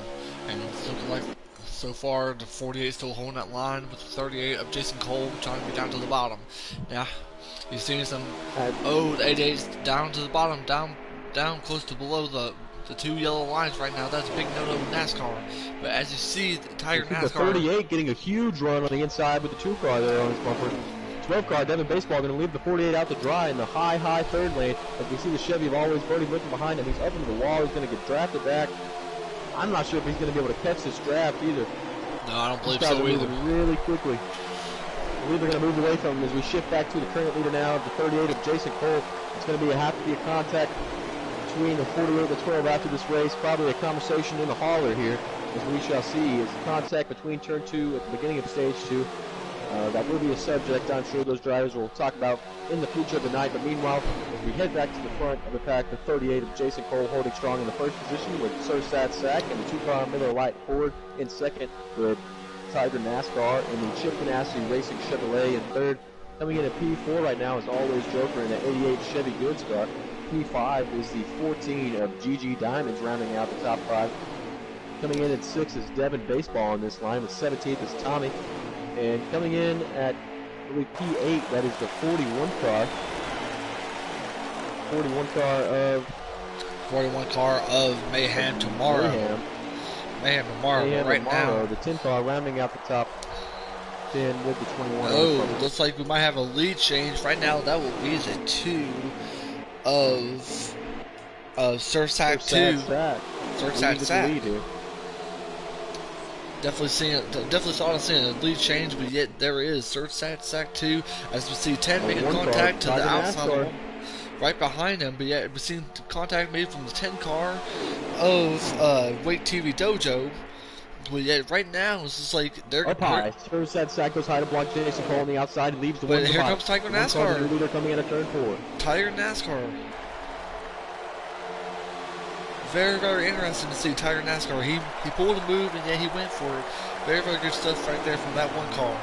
And it's looking like so far the 48 still holding that line with the 38 of Jason Cole trying to be down to the bottom. Yeah, you're seeing some. Oh, the 88's down to the bottom, down close to below the 2 yellow lines right now. That's a big no-no in NASCAR. But as you see, the Tiger NASCAR. The 38 getting a huge run on the inside with the 2 car there on his bumper. 12 car, Devin Baseball going to leave the 48 out to dry in the high third lane. As we see the Chevy of Always Brody looking behind him. He's up into the wall. He's going to get drafted back. I'm not sure if he's going to be able to catch this draft either. No, I don't believe so either. Really quickly. I believe they're going to move away from him as we shift back to the current leader now, the 38 of Jason Cole. It's going to have to be a contact between the 48 and the 12 after this race. Probably a conversation in the hauler here, as we shall see, is contact between turn 2 at the beginning of stage 2. That will be a subject I'm sure those drivers will talk about in the future of the night. But meanwhile, as we head back to the front of the pack, the 38 of Jason Cole holding strong in the first position with Sir Sad Sack, and the 2-car Miller Lite Ford in second with Tiger NASCAR, and the Chip Ganassi Racing Chevrolet in third. Coming in at P4 right now is Always Joker in the 88 Chevy Goods car. P5 is the 14 of GG Diamonds rounding out the top 5. Coming in at 6 is Devin Baseball on this line, with 17th is Tommy. And coming in at, I believe, P8, that is the 41 car. 41 car of Mayhem Tomorrow. Mayhem Tomorrow right now. The 10 car rounding out the top 10 with the 21. Oh, looks like we might have a lead change. Right now, that will be the 2 of Sir Sack 2. Sir Sack Sack. Definitely saw us seeing a lead change, but yet there is Sir Sack Sack 2. As we see 10 making contact to the outside right behind him, but yet we're seeing contact made from the 10 car of Wake TV Dojo. But yet right now it's just like they're up high. Sir Sack goes high to block Jason Cole on the outside and leaves the one. But here comes Tiger NASCAR. Leader coming in at turn 4. Tiger NASCAR. Very, very interesting to see Tiger NASCAR. He pulled a move and yeah, he went for it. Very, very good stuff right there from that 1 car.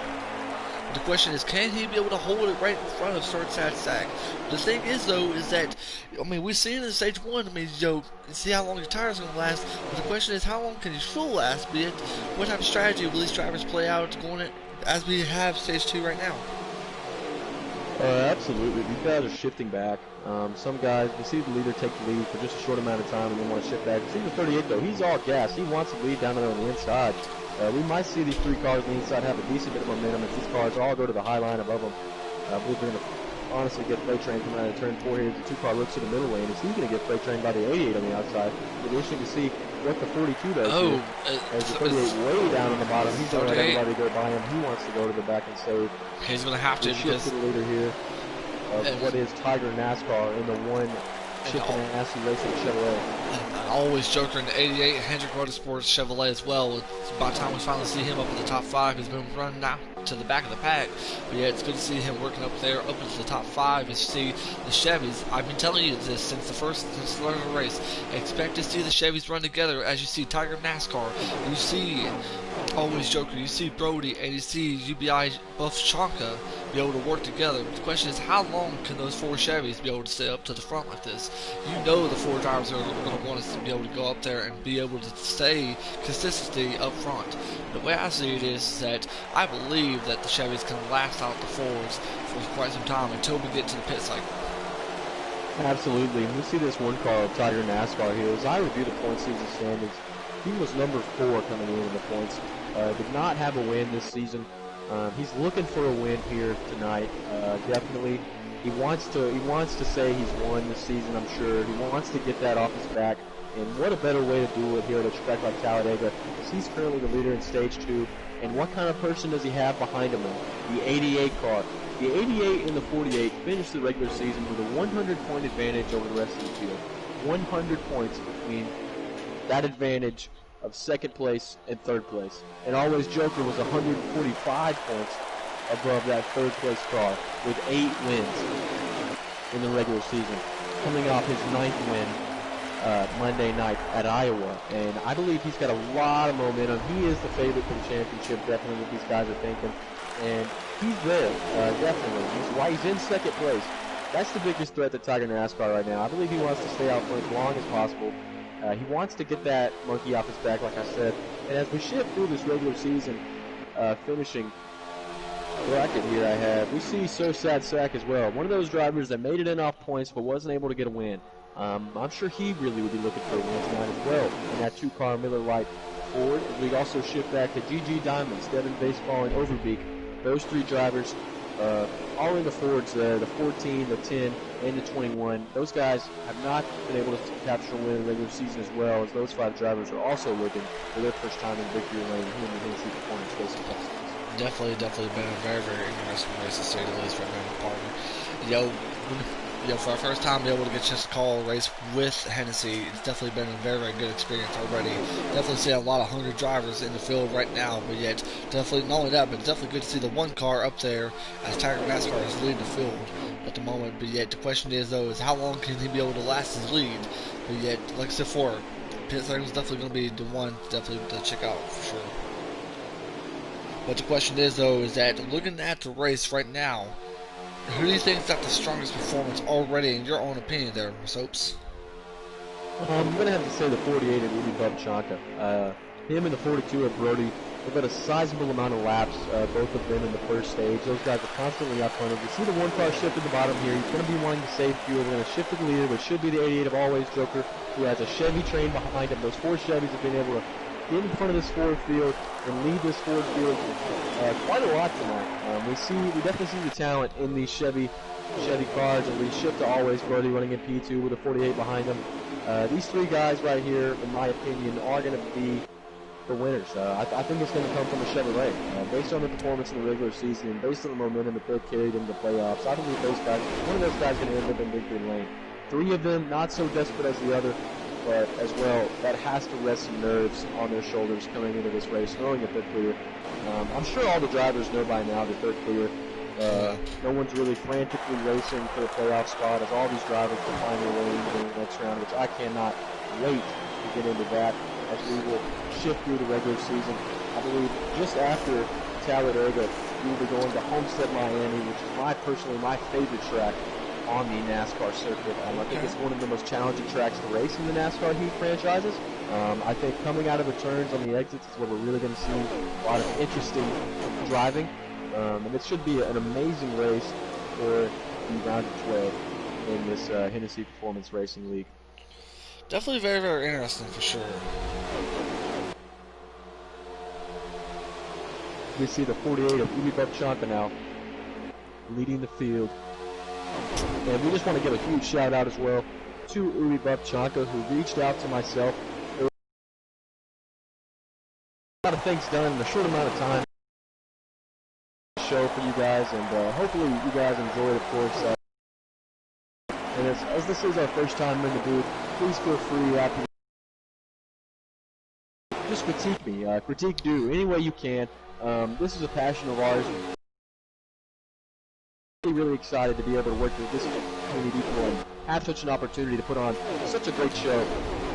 The question is, can he be able to hold it right in front of Sir Sad Sack? The thing is, though, is that, I mean, we've seen in stage 1, I mean, see how long your tires are going to last. But the question is, how long can your fuel last? Be it, what type of strategy will these drivers play out going in, as we have stage 2 right now? Absolutely. These guys are shifting back. Some guys, we see the leader take the lead for just a short amount of time and then want to shift back. See the 38, though. He's all gas. He wants the lead down there on the inside. We might see these 3 cars on the inside have a decent bit of momentum as these cars all go to the high line above them. I believe they're going to honestly get freight train coming out of turn 4 here. The 2 car looks to the middle lane. Is he going to get freight trained by the 88 on the outside? It'll be interesting to see. what the 42 does Oh, here. As the 38 way down on the bottom, he's going to let everybody go by him. He wants to go to the back and save. He's going to have to, shift because to the leader here of what is Tiger NASCAR in the one Chip Ganassi Racing Chevrolet. And always Joker in the 88, Hendrick Motorsports Chevrolet as well. By the time we finally see him up in the top 5, he's been running now to the back of the pack. But yeah, it's good to see him working up there, up into the top 5. As you see the Chevys, I've been telling you this since the start of the race. Expect to see the Chevys run together. As you see Tiger NASCAR, you see always Joker, you see Brody, and you see UBI Buff Chanka be able to work together. The question is, how long can those 4 Chevys be able to stay up to the front like this? You know the 4 drivers are going to want us to be able to go up there and be able to stay consistency up front. The way I see it is that I believe that the Chevys can last out the 4s for quite some time until we get to the pit cycle. Absolutely. We see this one car of Tiger NASCAR here. As I review the point season standings, he was number 4 coming in the points. Did not have a win this season. He's looking for a win here tonight. Definitely, he wants to say he's won this season. I'm sure he wants to get that off his back. And what a better way to do it here at a track like Talladega, because he's currently the leader in Stage 2. And what kind of person does he have behind him? The 88 car. The 88 and the 48 finished the regular season with a 100-point advantage over the rest of the field. 100 points between that advantage of second place and third place. And always Joker was 145 points above that third place car with 8 wins in the regular season, coming off his 9th win Monday night at Iowa. And I believe he's got a lot of momentum. He is the favorite for the championship, definitely, what these guys are thinking. And he's there, definitely. He's in second place. That's the biggest threat to Tiger NASCAR right now. I believe he wants to stay out for as long as possible. He wants to get that monkey off his back, like I said. And as we shift through this regular season finishing bracket here I have, we see So Sad Sack as well. One of those drivers that made it in off points but wasn't able to get a win. I'm sure he really would be looking for a win tonight as well in that 2-car Miller Lite Ford. We also shift back to GG Diamonds, Devin Baseball, and Overbeek. Those 3 drivers all in the Fords there, the 14, the 10, and the 21. Those guys have not been able to capture a win in the regular season, as well as those 5 drivers are also looking for their first time in victory lane here in the Hennessy Performance Racing Class. Definitely been a very, very interesting race to say the least right now, partner. For our first time be able to get a chance to call a race with Hennessy, it's definitely been a very, very good experience already. Definitely see a lot of hungry drivers in the field right now, but yet definitely not only that, but it's definitely good to see the 1 car up there as Tiger NASCAR is leading the field at the moment. But yet the question is, though, is how long can he be able to last his lead? But yet, like I said before, pit cycle is definitely going to be the one definitely to check out for sure. But the question is, though, is that looking at the race right now, who do you think's got the strongest performance already, in your own opinion, there, Soaps? I'm going to have to say the 48 of Ubi Bub Chanka. Him and the 42 of Brody. They've got a sizable amount of laps, both of them in the first stage. Those guys are constantly up front. You see the 1 car shift at the bottom here. He's going to be wanting to save fuel. We're going to shift to the leader, but should be the 88 of Always Joker, who has a Chevy train behind him. Those 4 Chevys have been able to get in front of this Ford field and lead this Ford field quite a lot tonight. We definitely see the talent in these Chevy cars, and we shift to Always Brody running in P2 with a 48 behind them. These 3 guys right here, in my opinion, are going to be the winners. I think it's going to come from the Chevrolet. Based on the performance in the regular season and based on the momentum that they've carried into the playoffs, I believe one of those guys is going to end up in victory lane. 3 of them not so desperate as the other, but as well, that has to rest some nerves on their shoulders coming into this race, knowing that they're clear. I'm sure all the drivers know by now that they're clear. No one's really frantically racing for the playoff spot, as all these drivers will find their way into the next round, which I cannot wait to get into that as we will shift through the regular season. I believe just after Talladega, we will be going to Homestead, Miami, which is personally my favorite track on the NASCAR circuit. I think it's one of the most challenging tracks to race in the NASCAR Heat franchises. I think coming out of the turns on the exits is where we're really going to see a lot of interesting driving. And it should be an amazing race for the round of 12 in this Hennessy Performance Racing League. Definitely very, very interesting for sure. We see the 48 of Ubi Bubchanka now leading the field. And we just want to give a huge shout out as well to Ubi Bubchanka, who reached out to myself of things done in a short amount of time. Show for you guys, and hopefully you guys enjoy it, of course. And as this is our first time in the booth, please feel free after just critique me, critique do any way you can. This is a passion of ours. Really excited to be able to work with this community and have such an opportunity to put on such a great show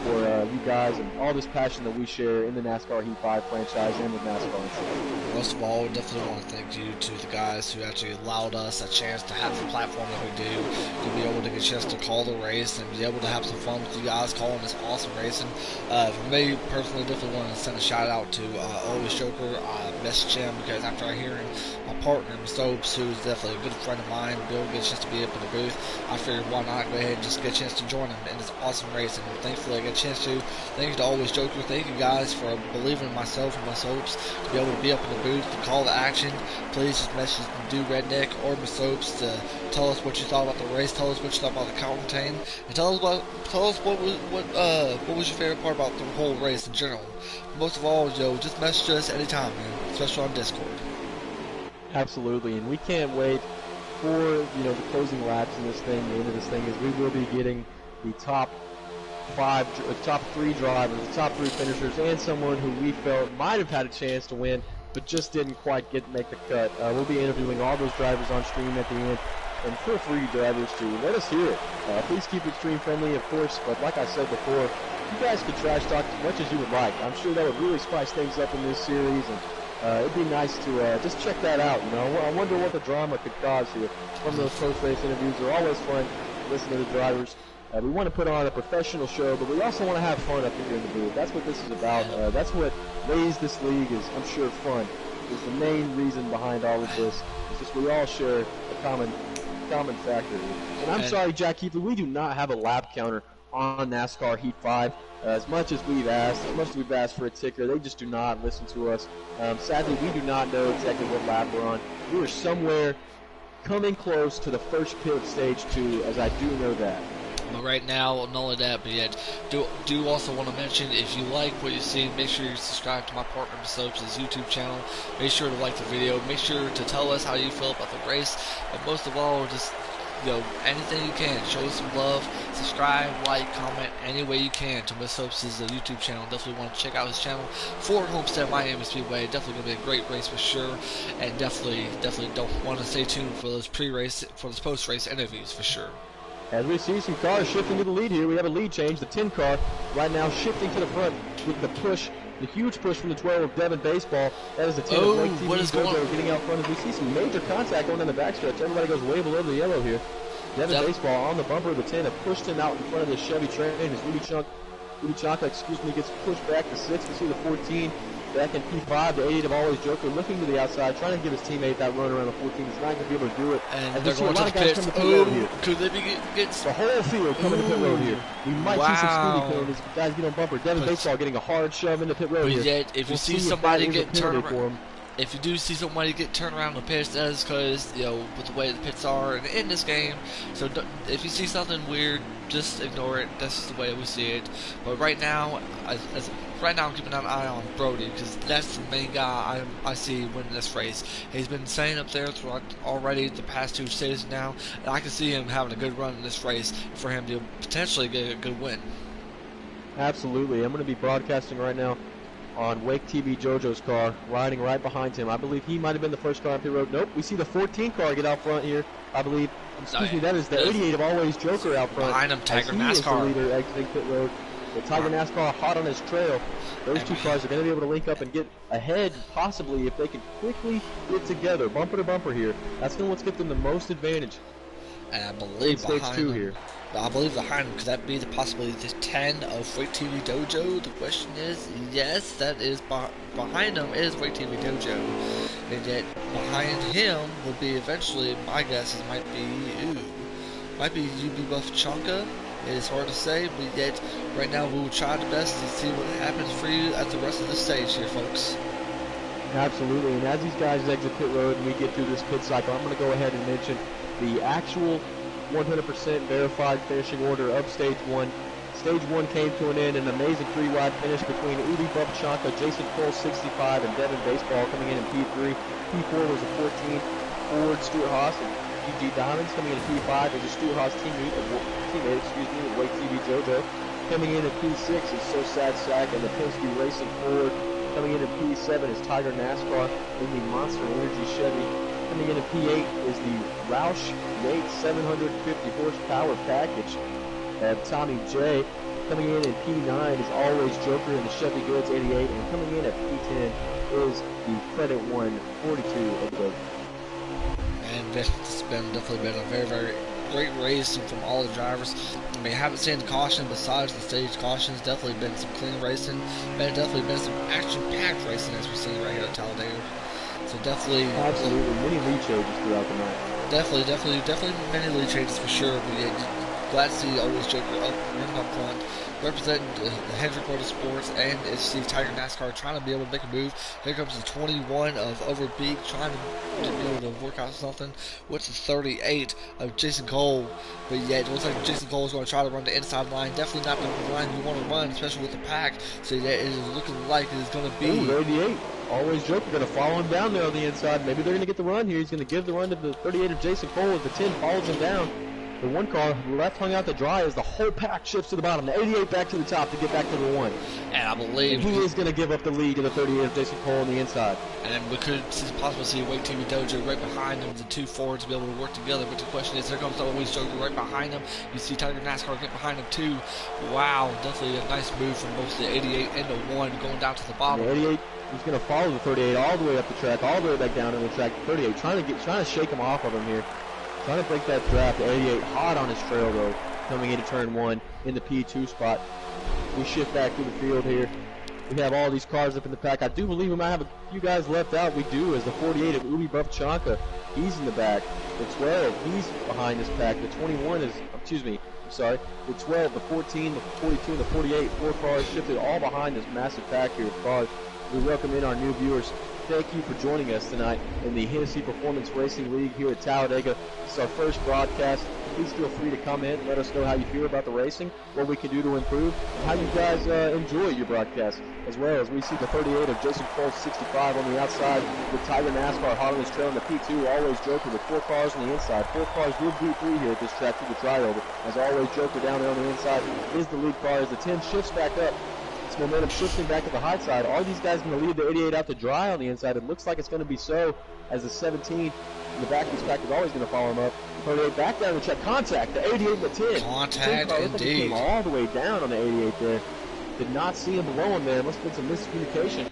for you guys and all this passion that we share in the NASCAR Heat 5 franchise and with NASCAR itself. Most of all, we definitely want to thank you to the guys who actually allowed us a chance to have the platform that we do, to be able to get a chance to call the race and be able to have some fun with you guys calling this awesome racing. For me, personally, definitely want to send a shout out to Always Joker. I messaged him because after I hear my partner, Mr. Opes, who's definitely a good friend of mine, Bill, get a chance to be up in the booth, I figured why not go ahead and just get a chance to join him in this awesome race. And thankfully, I get a chance to. Thank you to Always Joker. Thank you guys for believing in myself and my Soaps to be able to be up in the booth to call the action. Please just message Do Redneck or my Soaps to tell us what you thought about the race. Tell us what you thought about the quarantine, and tell us what was your favorite part about the whole race in general. Most of all, just message us anytime, man, especially on Discord. Absolutely, and we can't wait for the closing laps in this thing. The end of this thing is we will be getting the top three drivers, the top three finishers, and someone who we felt might have had a chance to win, but just didn't quite make the cut. We'll be interviewing all those drivers on stream at the end, and feel free, drivers, to let us hear it. Please keep it stream friendly, of course, but like I said before, you guys can trash talk as much as you would like. I'm sure that would really spice things up in this series, and it'd be nice to just check that out. I wonder what the drama could cause here from those post-race interviews. They're always fun to listen to the drivers. We want to put on a professional show, but we also want to have fun up here in the booth. That's what this is about. That's what raised this league is, I'm sure, fun. Is the main reason behind all of this. It's just we all share a common factor. And I'm sorry, Jack Keithley, we do not have a lap counter on NASCAR Heat 5. As much as we've asked for a ticker, they just do not listen to us. Sadly, we do not know exactly what lap we're on. We were somewhere coming close to the first pit of stage 2, as I do know that. But right now, not only that, but yet, do also want to mention, if you like what you see, make sure you subscribe to my partner Soaps' YouTube channel. Make sure to like the video. Make sure to tell us how you feel about the race. And most of all, just anything you can, show us some love, subscribe, like, comment, any way you can to Miss Soaps' YouTube channel. Definitely want to check out his channel. Ford Homestead Miami Speedway, definitely going to be a great race for sure, and definitely don't want to stay tuned for those post-race interviews for sure. As we see some cars shifting to the lead here, we have a lead change. The 10 car right now shifting to the front with the push, the huge push from the 12 of Devon Baseball. That is the 10 of Lake TV. What is going on? Getting out front as we see some major contact going down the backstretch. Everybody goes way below the yellow here. Devon Baseball on the bumper of the 10 have pushed him out in front of the Chevy train. As Rudy Chonka, gets pushed back to 6th. We see the 14 back in P5. The 88 of Always Joker looking to the outside, trying to give his teammate that run around the 14. He's not going to be able to do it. And they're going to the pits. Could they be getting... The whole field coming to pit road here. We might see some Scooby cone as guys get on bumper. Devon Baseball getting a hard shove into pit road here. Yet, if you see somebody get turned around... If you do see somebody get turned around in the pits, that is because, with the way the pits are in this game. So if you see something weird, just ignore it. That's just the way we see it. But right now, I'm keeping an eye on Brody, because that's the main guy I see winning this race. He's been staying up there throughout already the past 2 seasons now, and I can see him having a good run in this race for him to potentially get a good win. Absolutely. I'm going to be broadcasting right now on Wake TV Jojo's car, riding right behind him. I believe he might have been the first car on pit road. Nope, we see the 14 car get out front here, I believe. That is the 88 of Always Joker out front. Behind him, Tiger NASCAR. He is the leader exiting pit road. The Tiger NASCAR hot on his trail. Those two cars are going to be able to link up and get ahead, possibly, if they can quickly get together, bumper to bumper here. That's going to get them the most advantage. And I believe behind him here. I believe behind him, could that be the possibly the 10 of Wake TV Dojo? The question is, yes, that is behind him is Wake TV Dojo, and yet behind him would be eventually, my guess is might be UB Buff Chonka. It is hard to say, but yet right now we will try the best to see what happens for you at the rest of the stage here, folks. Absolutely, and as these guys exit pit road and we get through this pit cycle, I'm going to go ahead and mention the actual 100% verified finishing order of Stage 1. Stage 1 came to an end, an amazing 3-wide finish between Udi Bubchanka, Jason Cole 65, and Devin Baseball coming in P3. P4 was a 14 Ford Stuart Haas, and GG Diamonds coming in at P5 is a Stuart Haas teammate, with Wake TV JoJo. Coming in at P6 is So Sad Sack, and the Penske Racing Ford. Coming in at P7 is Tiger NASCAR in the Monster Energy Chevy. Coming in at P8 is the Roush Yates 750 horsepower package of Tommy J. Coming in at P9 is Always Joker in the Chevy Goods 88, and coming in at P10 is the Credit One 42 of the. And it's definitely been a very, very great race from all the drivers. I mean, haven't seen the caution besides the stage cautions. Definitely been some clean racing, but definitely been some action-packed racing as we've seen right here at Talladega. So definitely, absolutely many lead changes throughout the night. Definitely many lead changes for sure. But yeah, glad to see Always Joker running up front, representing the Hendrick Motorsports, and it's see Tiger NASCAR trying to be able to make a move. Here comes the 21 of Overbeek trying to be able to work out something with the 38 of Jason Cole. But yeah, it looks like Jason Cole is going to try to run the inside line. Definitely not the line you want to run, especially with the pack. So yeah, it is looking like it is going to be. Ooh, 88. Always Joker going to follow him down there on the inside. Maybe they're going to get the run here. He's going to give the run to the 38 of Jason Cole as the 10 follows him down. The one car left hung out to dry as the whole pack shifts to the bottom. The 88 back to the top to get back to the 1. And I believe he is going to give up the lead to the 38 of Jason Cole on the inside. And we could possibly see Wake TV Dojo right behind them, the two Fords to be able to work together. But the question is, there comes Always Joker right behind them. You see Tiger NASCAR get behind them too. Wow, definitely a nice move from both the 88 and the 1 going down to the bottom. The 88 is going to follow the 38 all the way up the track, all the way back down to the track. 38 trying to shake him off of him here. Trying to break that draft. The 88 hot on his trail though, coming into turn 1 in the P2 spot. We shift back to the field here. We have all these cars up in the pack. I do believe we might have a few guys left out. We do, as the 48 of Udi Bubchanka, he's in the back. The 12, he's behind this pack. The 21 is, the 12, the 14, the 42, and the 48. 4 cars shifted all behind this massive pack here of cars. We welcome in our new viewers. Thank you for joining us tonight in the Hennessy Performance Racing League here at Talladega. This is our first broadcast. Please feel free to comment and let us know how you feel about the racing, what we can do to improve, and how you guys enjoy your broadcast. As well as we see the 38 of Jason Cole 65 on the outside with Tiger NASCAR hot on his trail in the P2. Always Joker with 4 cars on the inside. 4 cars with V3 here at this track through the tryover. As Always Joker down there on the inside is the lead car as the 10 shifts back up. Momentum shifting back to the high side. Are these guys going to leave the 88 out to dry on the inside? It looks like it's going to be so, as the 17 in the back of this pack is always going to follow him up. 38 back down the check. Contact. The 88 and the 10. Contact, 10 car, indeed. like he came all the way down on the 88 there. Did not see him below him there. Must have been some miscommunication,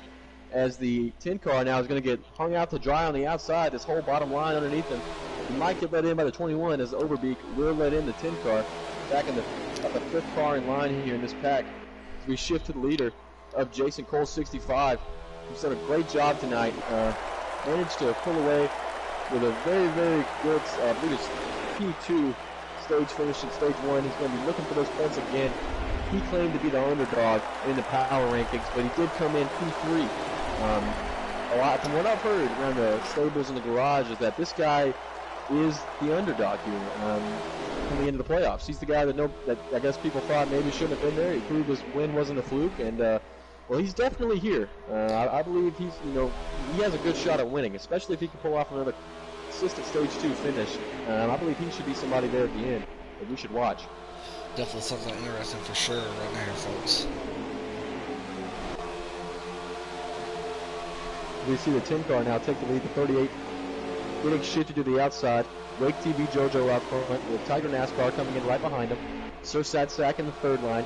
as the 10 car now is going to get hung out to dry on the outside. This whole bottom line underneath him. He might get let in by the 21, as Overbeek will let in the 10 car. Back in the 5th car in line here in this pack. We shift to the leader of Jason Cole 65. He's done a great job tonight. Managed to pull away with a very, very good, I believe it's P2 stage finish in stage 1. He's going to be looking for those points again. He claimed to be the underdog in the power rankings, but he did come in P3. A lot from what I've heard around the stables and the garage is that this guy is the underdog here coming into the playoffs. He's the guy that I guess people thought maybe shouldn't have been there. He proved his win wasn't a fluke, and well, he's definitely here. I believe he has a good shot at winning, especially if he can pull off another consistent stage 2 finish. I believe he should be somebody there at the end that we should watch. Definitely something interesting for sure right there, folks. We see the 10 car now take the lead. The 38 getting shifted to the outside. Wake TV JoJo out front with Tiger NASCAR coming in right behind him. So Sad Sack in the 3rd line.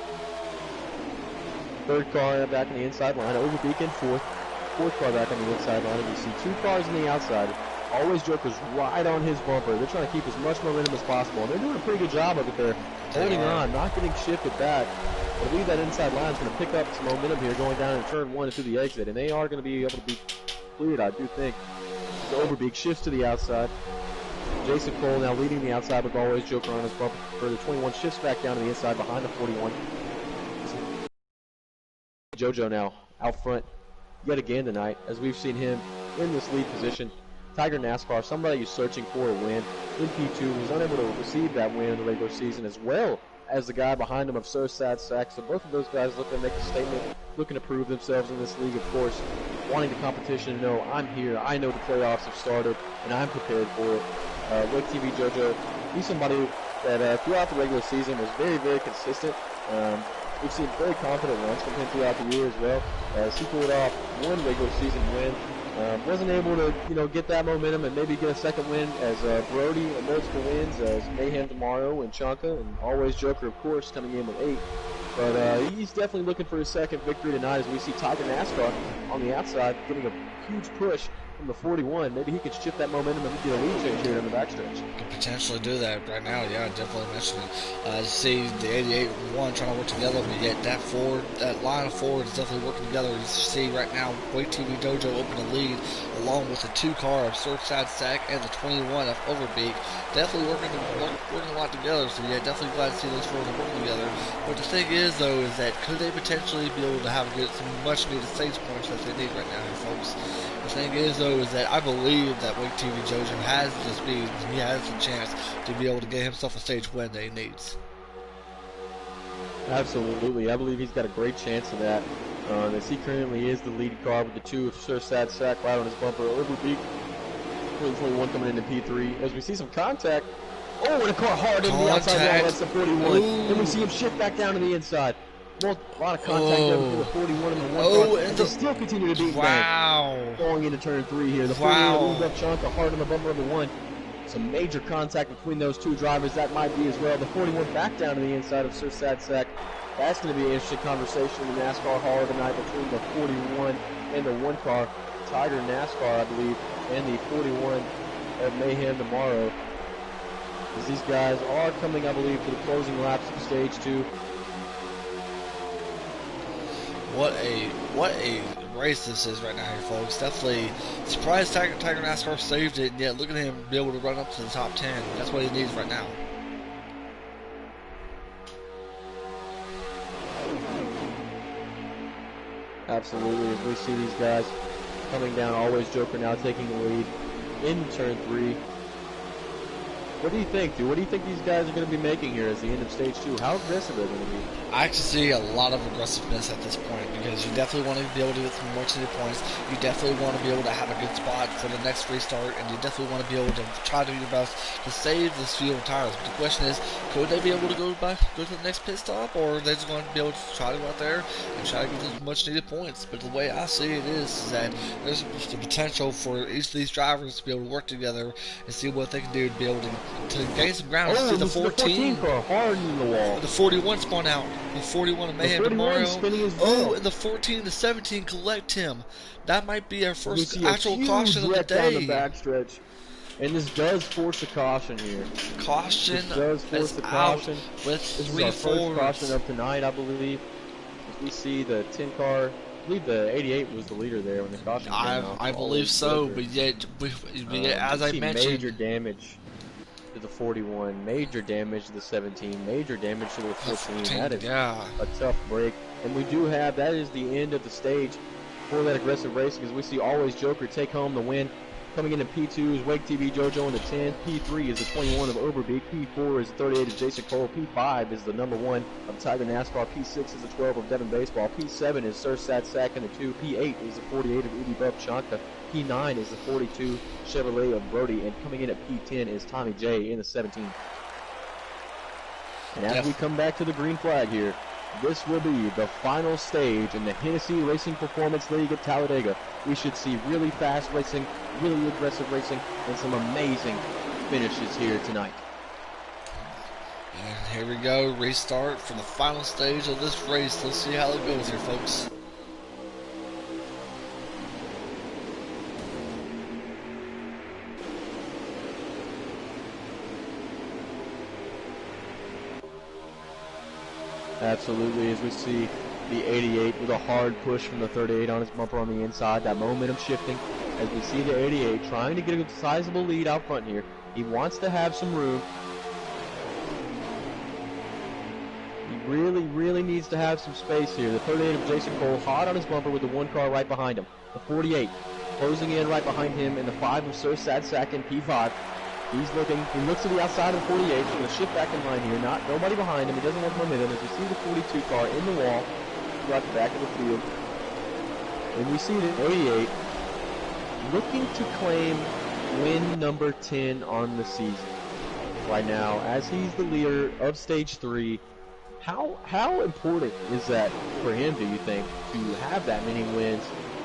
3rd car back on the inside line. Overbeek in 4th. 4th car back on the inside line. And you see 2 cars on the outside. Always Joker's right on his bumper. They're trying to keep as much momentum as possible. And they're doing a pretty good job of it there. Holding on, not getting shifted back. I believe that inside line is going to pick up some momentum here going down in turn 1 through the exit. And they are going to be able to be cleared, I do think. The Overbeek shifts to the outside. Jason Cole now leading the outside with Always Joker on his bumper. For the 21 shifts back down to the inside behind the 41. JoJo now out front yet again tonight, as we've seen him in this lead position. Tiger NASCAR, somebody who's searching for a win in P2, was unable to receive that win in the regular season, as well as the guy behind him of Sir Sad Sack. So both of those guys looking to make a statement, looking to prove themselves in this league, of course, wanting the competition to know I'm here, I know the playoffs have started, and I'm prepared for it. Wake TV JoJo, he's somebody that throughout the regular season was very, very consistent. We've seen very confident runs from him throughout the year as well, as he pulled off one regular season win. Wasn't able to, get that momentum and maybe get a second win as Brody and multiple wins as Mayhem tomorrow and Chanka and Always Joker, of course, coming in with 8. But he's definitely looking for his second victory tonight as we see Tiger NASCAR on the outside getting a huge push from the 41. Maybe he could shift that momentum and get a lead change here in the backstretch. Could potentially do that right now, yeah, definitely mention it. See the 88 and 1 trying to work together, but yet that line of forward is definitely working together. You see right now, Wake TV Dojo open the lead along with the 2 car of Surfside Sack and the 21 of Overbeak. Definitely working a lot together, so yeah, definitely glad to see those 4 working together. But the thing is, though, is that could they potentially be able to have some much needed stage points that they need right now, folks? The thing is, though, is that I believe that Wake TV Jojo has the speed, and he has the chance to be able to get himself a stage win that he needs. Absolutely. I believe he's got a great chance of that. As he currently is the lead car with the 2 of Sir Sad Sack right on his bumper. Overbeak, 21 coming into P3. As we see some contact. Oh, and a car hard into the outside wall. That's the 41. And we see him shift back down to the inside. Well, a lot of contact there between the 41 and the 1 car. And they still continue to beat back. Going into turn 3 here. The 48 up chunk, a hard on the bumper of the 1. Some major contact between those 2 drivers. That might be as well. The 41 back down to the inside of Sir Sad Sack. That's going to be an interesting conversation in the NASCAR Hall tonight between the 41 and the 1 car. Tiger NASCAR, I believe, and the 41 of Mayhem tomorrow. As these guys are coming, I believe, to the closing laps of stage 2. What a race this is right now here, folks. Definitely surprised Tiger NASCAR saved it, and yet look at him be able to run up to the top 10. That's what he needs right now. Absolutely, as we see these guys coming down, Always Joker now taking the lead in turn 3. What do you think, dude? What do you think these guys are going to be making here as the end of stage 2? How aggressive are they going to be? I actually see a lot of aggressiveness at this point because you definitely want to be able to get some more to the points. You definitely want to be able to have a good spot for the next restart, and you definitely want to be able to try to do your best to save this field of tires. But the question is, could they be able to go to the next pit stop, or are they just going to be able to try to go out there and try to get those much needed points? But the way I see it is that there's the potential for each of these drivers to be able to work together and see what they can do to be able to gain some ground. Oh, see the 14 car hard in the wall. The 41 spun out. The 41 of Mayhem tomorrow. And the 14 to 17 collect him. That might be our first actual caution of the day. Down the backstretch. And this does force a caution here. Caution this does force the caution. With this is our first caution of tonight, I believe. As we see the 10 car. I believe the 88 was the leader there when the caution came out. I believe so, but yet, as I mentioned, major damage to the 41, major damage to the 17, major damage to the 14. That is a tough break. And we do have, that is the end of the stage for that aggressive racing, as we see Always Joker take home the win. Coming into P2 is Wake TV JoJo in the 10. P3 is the 21 of Overbeak. P4 is the 38 of Jason Cole. P5 is the number 1 of Tiger NASCAR. P6 is the 12 of Devin Baseball. P7 is Sir Sad Sack in the 2. P8 is the 48 of Ubi Buff Chanka. P9 is the 42 Chevrolet of Brody. And coming in at P10 is Tommy J in the 17. And as we come back to the green flag here, this will be the final stage in the Hennessy Racing Performance League at Talladega. We should see really fast racing, really aggressive racing, and some amazing finishes here tonight. And here we go, restart for the final stage of this race. Let's see how it goes here, folks. Absolutely, as we see the 88 with a hard push from the 38 on his bumper on the inside, that momentum shifting as we see the 88 trying to get a sizable lead out front here. He wants to have some room. He really needs to have some space here. The 38 of Jason Cole hot on his bumper with the 1 car right behind him. The 48 closing in right behind him, and the 5 of Sir Sad Sack in P5. He's looking. He looks to the outside of the 48. He's going to shift back in line here. Nobody behind him. He doesn't want momentum. As we see the 42 car in the wall throughout the back of the field. And we see the 88 looking to claim win number 10 on the season right now, as he's the leader of Stage 3. How important is that for him, do you think, to have that many wins?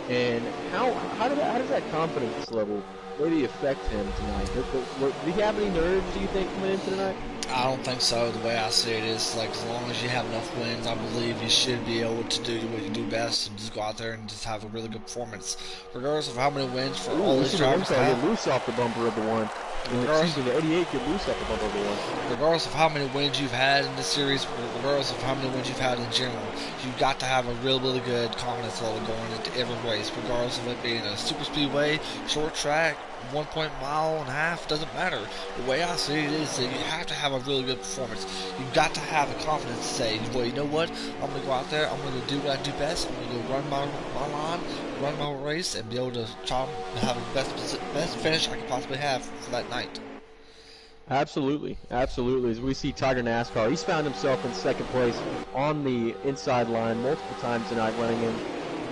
And how does that confidence level maybe affect him tonight? Do he have any nerves, do you think, coming into tonight? I don't think so. The way I see it is, like, as long as you have enough wins, I believe you should be able to do what you do best and just go out there and just have a really good performance, regardless of how many wins for all these drivers have. Get loose off the bumper of the one. The 88 get loose off the bumper of the one. Regardless of how many wins you've had in this series, regardless of how many wins you've had in general, you've got to have a really good confidence level going into every race, regardless of it being a super speedway, short track, 1.5 miles, doesn't matter. The way I see it is that you have to have a really good performance. You've got to have the confidence to say, well, you know what, I'm going to go out there, I'm going to do what I do best, I'm going to go run my line, run my race, and be able to try to have the best finish I can possibly have for that night. Absolutely. As we see Tiger NASCAR, he's found himself in second place on the inside line multiple times tonight, running in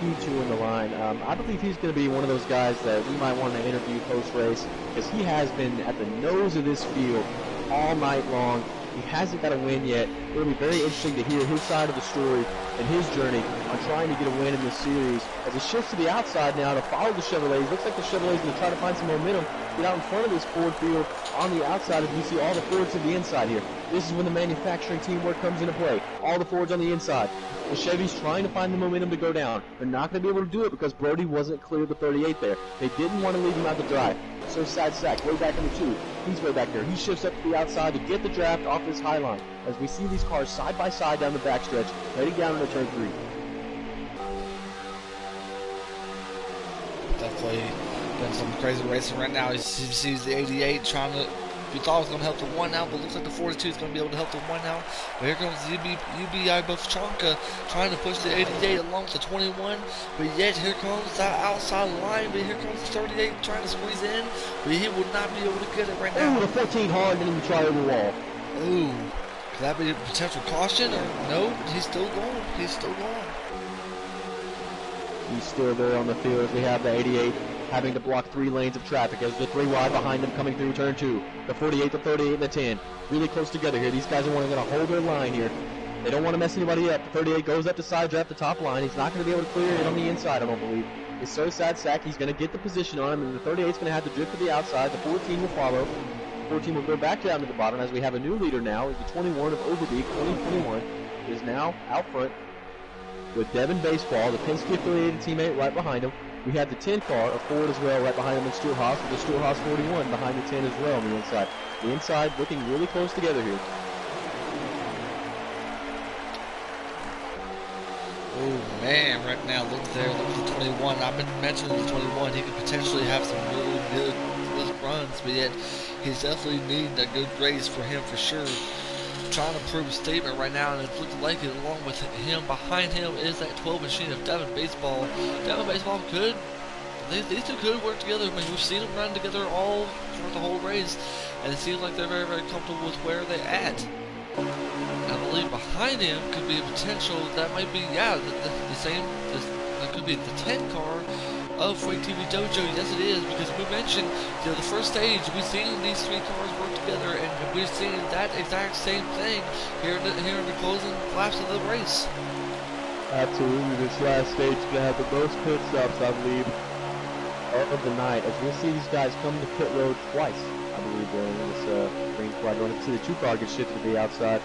P2 in the line. I believe he's going to be one of those guys that we might want to interview post-race, because he has been at the nose of this field all night long. He hasn't got a win yet. It'll be very interesting to hear his side of the story and his journey on trying to get a win in this series. As he shifts to the outside now to follow the Chevrolets. Looks like the Chevrolets going to try to find some momentum, get out in front of this Ford field on the outside, as we see all the Fords to the inside here. This is when the manufacturing teamwork comes into play. All the Fords on the inside. The Chevy's trying to find the momentum to go down. They're not going to be able to do it because Brody wasn't clear of the 38 there. They didn't want to leave him out to dry. So side sack, way back in the 2. He's way back there. He shifts up to the outside to get the draft off this high line. As we see these cars side by side down the backstretch, heading down into turn 3. Definitely doing some crazy racing right now. He sees the 88 trying to. We thought it was going to help the 1 out, but looks like the 42 is going to be able to help the 1 out. But here comes UBI Bofchanka trying to push the 88 along with the 21. But yet here comes that outside line. But here comes the 38 trying to squeeze in. But he will not be able to get it right now. Ooh, the 14 hard didn't even try over the wall. Ooh, could that be a potential caution? Or no, he's still going. He's still going. He's still there on the field as we have the 88 having to block 3 lanes of traffic as the 3 wide behind him coming through turn 2. The 48, the 38, and the 10. Really close together here. These guys are going to hold their line here. They don't want to mess anybody up. The 38 goes up to side draft the top line. He's not going to be able to clear it on the inside, I don't believe. It's so sad sack. He's going to get the position on him, and the 38's going to have to drift to the outside. The 14 will follow. The 14 will go back down to the bottom as we have a new leader now. Is the 21 of Overbeek. 2021 is now out front with Devin Baseball, the Penske affiliated teammate, right behind him. We have the 10 car, a Ford as well, right behind him in Stewart-Haas, with the Stewart-Haas 41 behind the 10 as well on the inside. The inside looking really close together here. Oh man, right now look there, look at the 21. I've been mentioning the 21. He could potentially have some really good runs, but yet he's definitely needing a good race for him for sure. Trying to prove a statement right now, and it looks like it, along with him, behind him is that 12 machine of Devin Baseball. Devin Baseball could, these two could work together. I mean, we've seen them run together all throughout the whole race, and it seems like they're very comfortable with where they're at. And I believe behind him could be a potential that might be, the same, that could be the 10 car of Freight TV Dojo. Yes, it is, because we mentioned, the first stage, we've seen these 3 cars work together, and we've seen that exact same thing here in the closing laps of the race. Absolutely, this last stage is going to have the most pit stops, I believe, of the night, as we'll see these guys come to pit road twice, I believe, during this green flag. We're going to see the 2 car get shifted to the outside.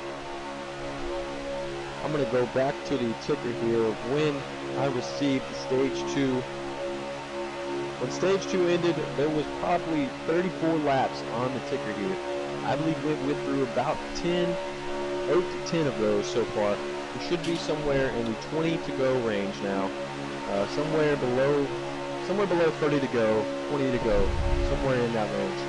I'm going to go back to the ticker here of when I received the stage 2. When stage 2 ended, there was probably 34 laps on the ticker here. I believe we went through about 8 to 10 of those so far. We should be somewhere in the 20 to go range now. Somewhere below 30 to go, 20 to go, somewhere in that range.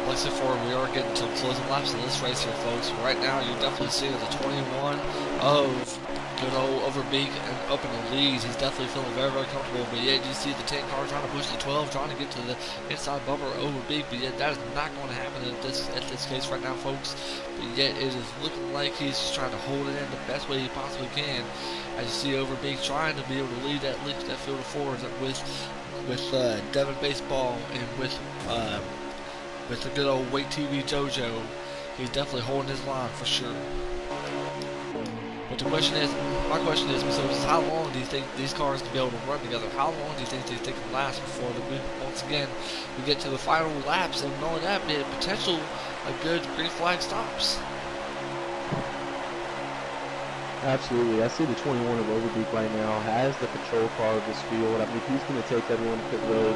like I said before, we are getting to closing laps in this race here, folks. Right now, you're definitely seeing the 21 of good old Overbeek and up in the lead. He's definitely feeling very, very comfortable. But yet, you see the 10 car trying to push the 12, trying to get to the inside bumper of Overbeek. But yet, that is not going to happen at this case right now, folks. But yet, it is looking like he's just trying to hold it in the best way he possibly can. As you see Overbeek trying to be able to lead that field of fours with Devin Baseball and with the good old Wake TV JoJo. He's definitely holding his line for sure. But my question is, how long do you think these cars can be able to run together? How long do you think they can last before once again we get to the final laps, and knowing that be a potential a good green flag stops? Absolutely. I see the 21 of Overbeek right now has the control car of this field. I mean, he's going to take everyone to pit road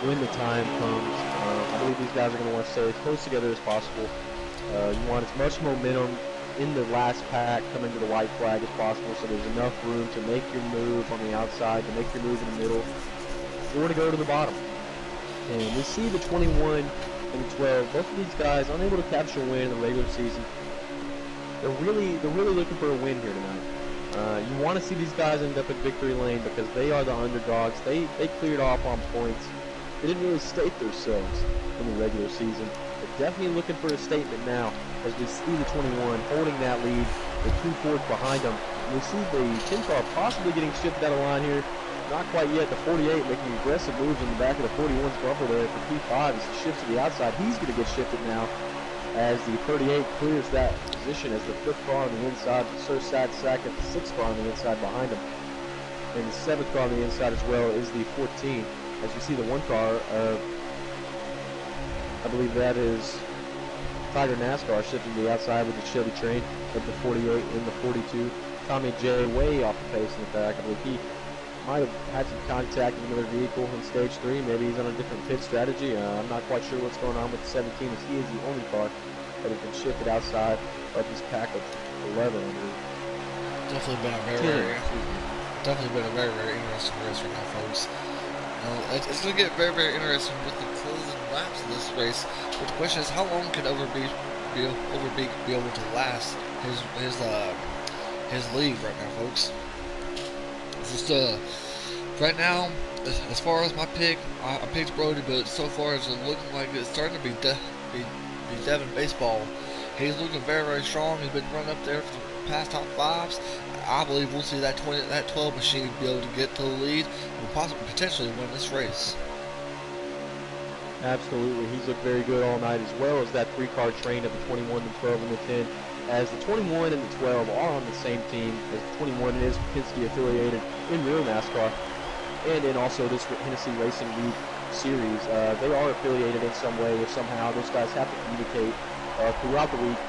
when the time comes. I believe these guys are going to want to stay as close together as possible. You want as much momentum in the last pack coming to the white flag as possible, so there's enough room to make your move on the outside, to make your move in the middle, or to go to the bottom. And we see the 21 and the 12, both of these guys unable to capture a win in the regular season. They're really looking for a win here tonight. You want to see these guys end up in victory lane because they are the underdogs. They cleared off on points. They didn't really state themselves in the regular season. They're definitely looking for a statement now as we see the 21 holding that lead with 2 Fords behind them. We see the 10 car possibly getting shifted out of line here. Not quite yet. The 48 making aggressive moves in the back of the 41's bumper there for P5 as he shifts to the outside. He's going to get shifted now as the 38 clears that position as the 5th car on the inside, Sir Sad Sack at the 6th car on the inside behind him. And the 7th car on the inside as well is the 14. As you see the 1 car, I believe that is Tiger NASCAR shifting to the outside with the Chevy train of the 48 and the 42. Tommy J way off the pace in the back. I believe he might have had some contact with another vehicle in stage 3. Maybe he's on a different pit strategy. I'm not quite sure what's going on with the 17 as he is the only car that has been shifted outside of this pack of 11. Definitely been a very, very interesting race right now, folks. It's going to get very, very interesting with the closing laps of this race. But the question is, how long can Overbeek be able to last his lead right now, folks? It's just right now, as far as my pick, I picked Brody, but so far it's looking like it's starting to be Devin Baseball. He's looking very, very strong. He's been running up there for the past top 5s. I believe we'll see that 12 machine be able to get to the lead and possibly potentially win this race. Absolutely. He's looked very good all night, as well as that 3-car train of the 21, the 12, and the 10. As the 21 and the 12 are on the same team, as the 21 is Penske affiliated in real NASCAR, and in also this Hennessy Racing League series. They are affiliated in some way or somehow. Those guys have to communicate throughout the week.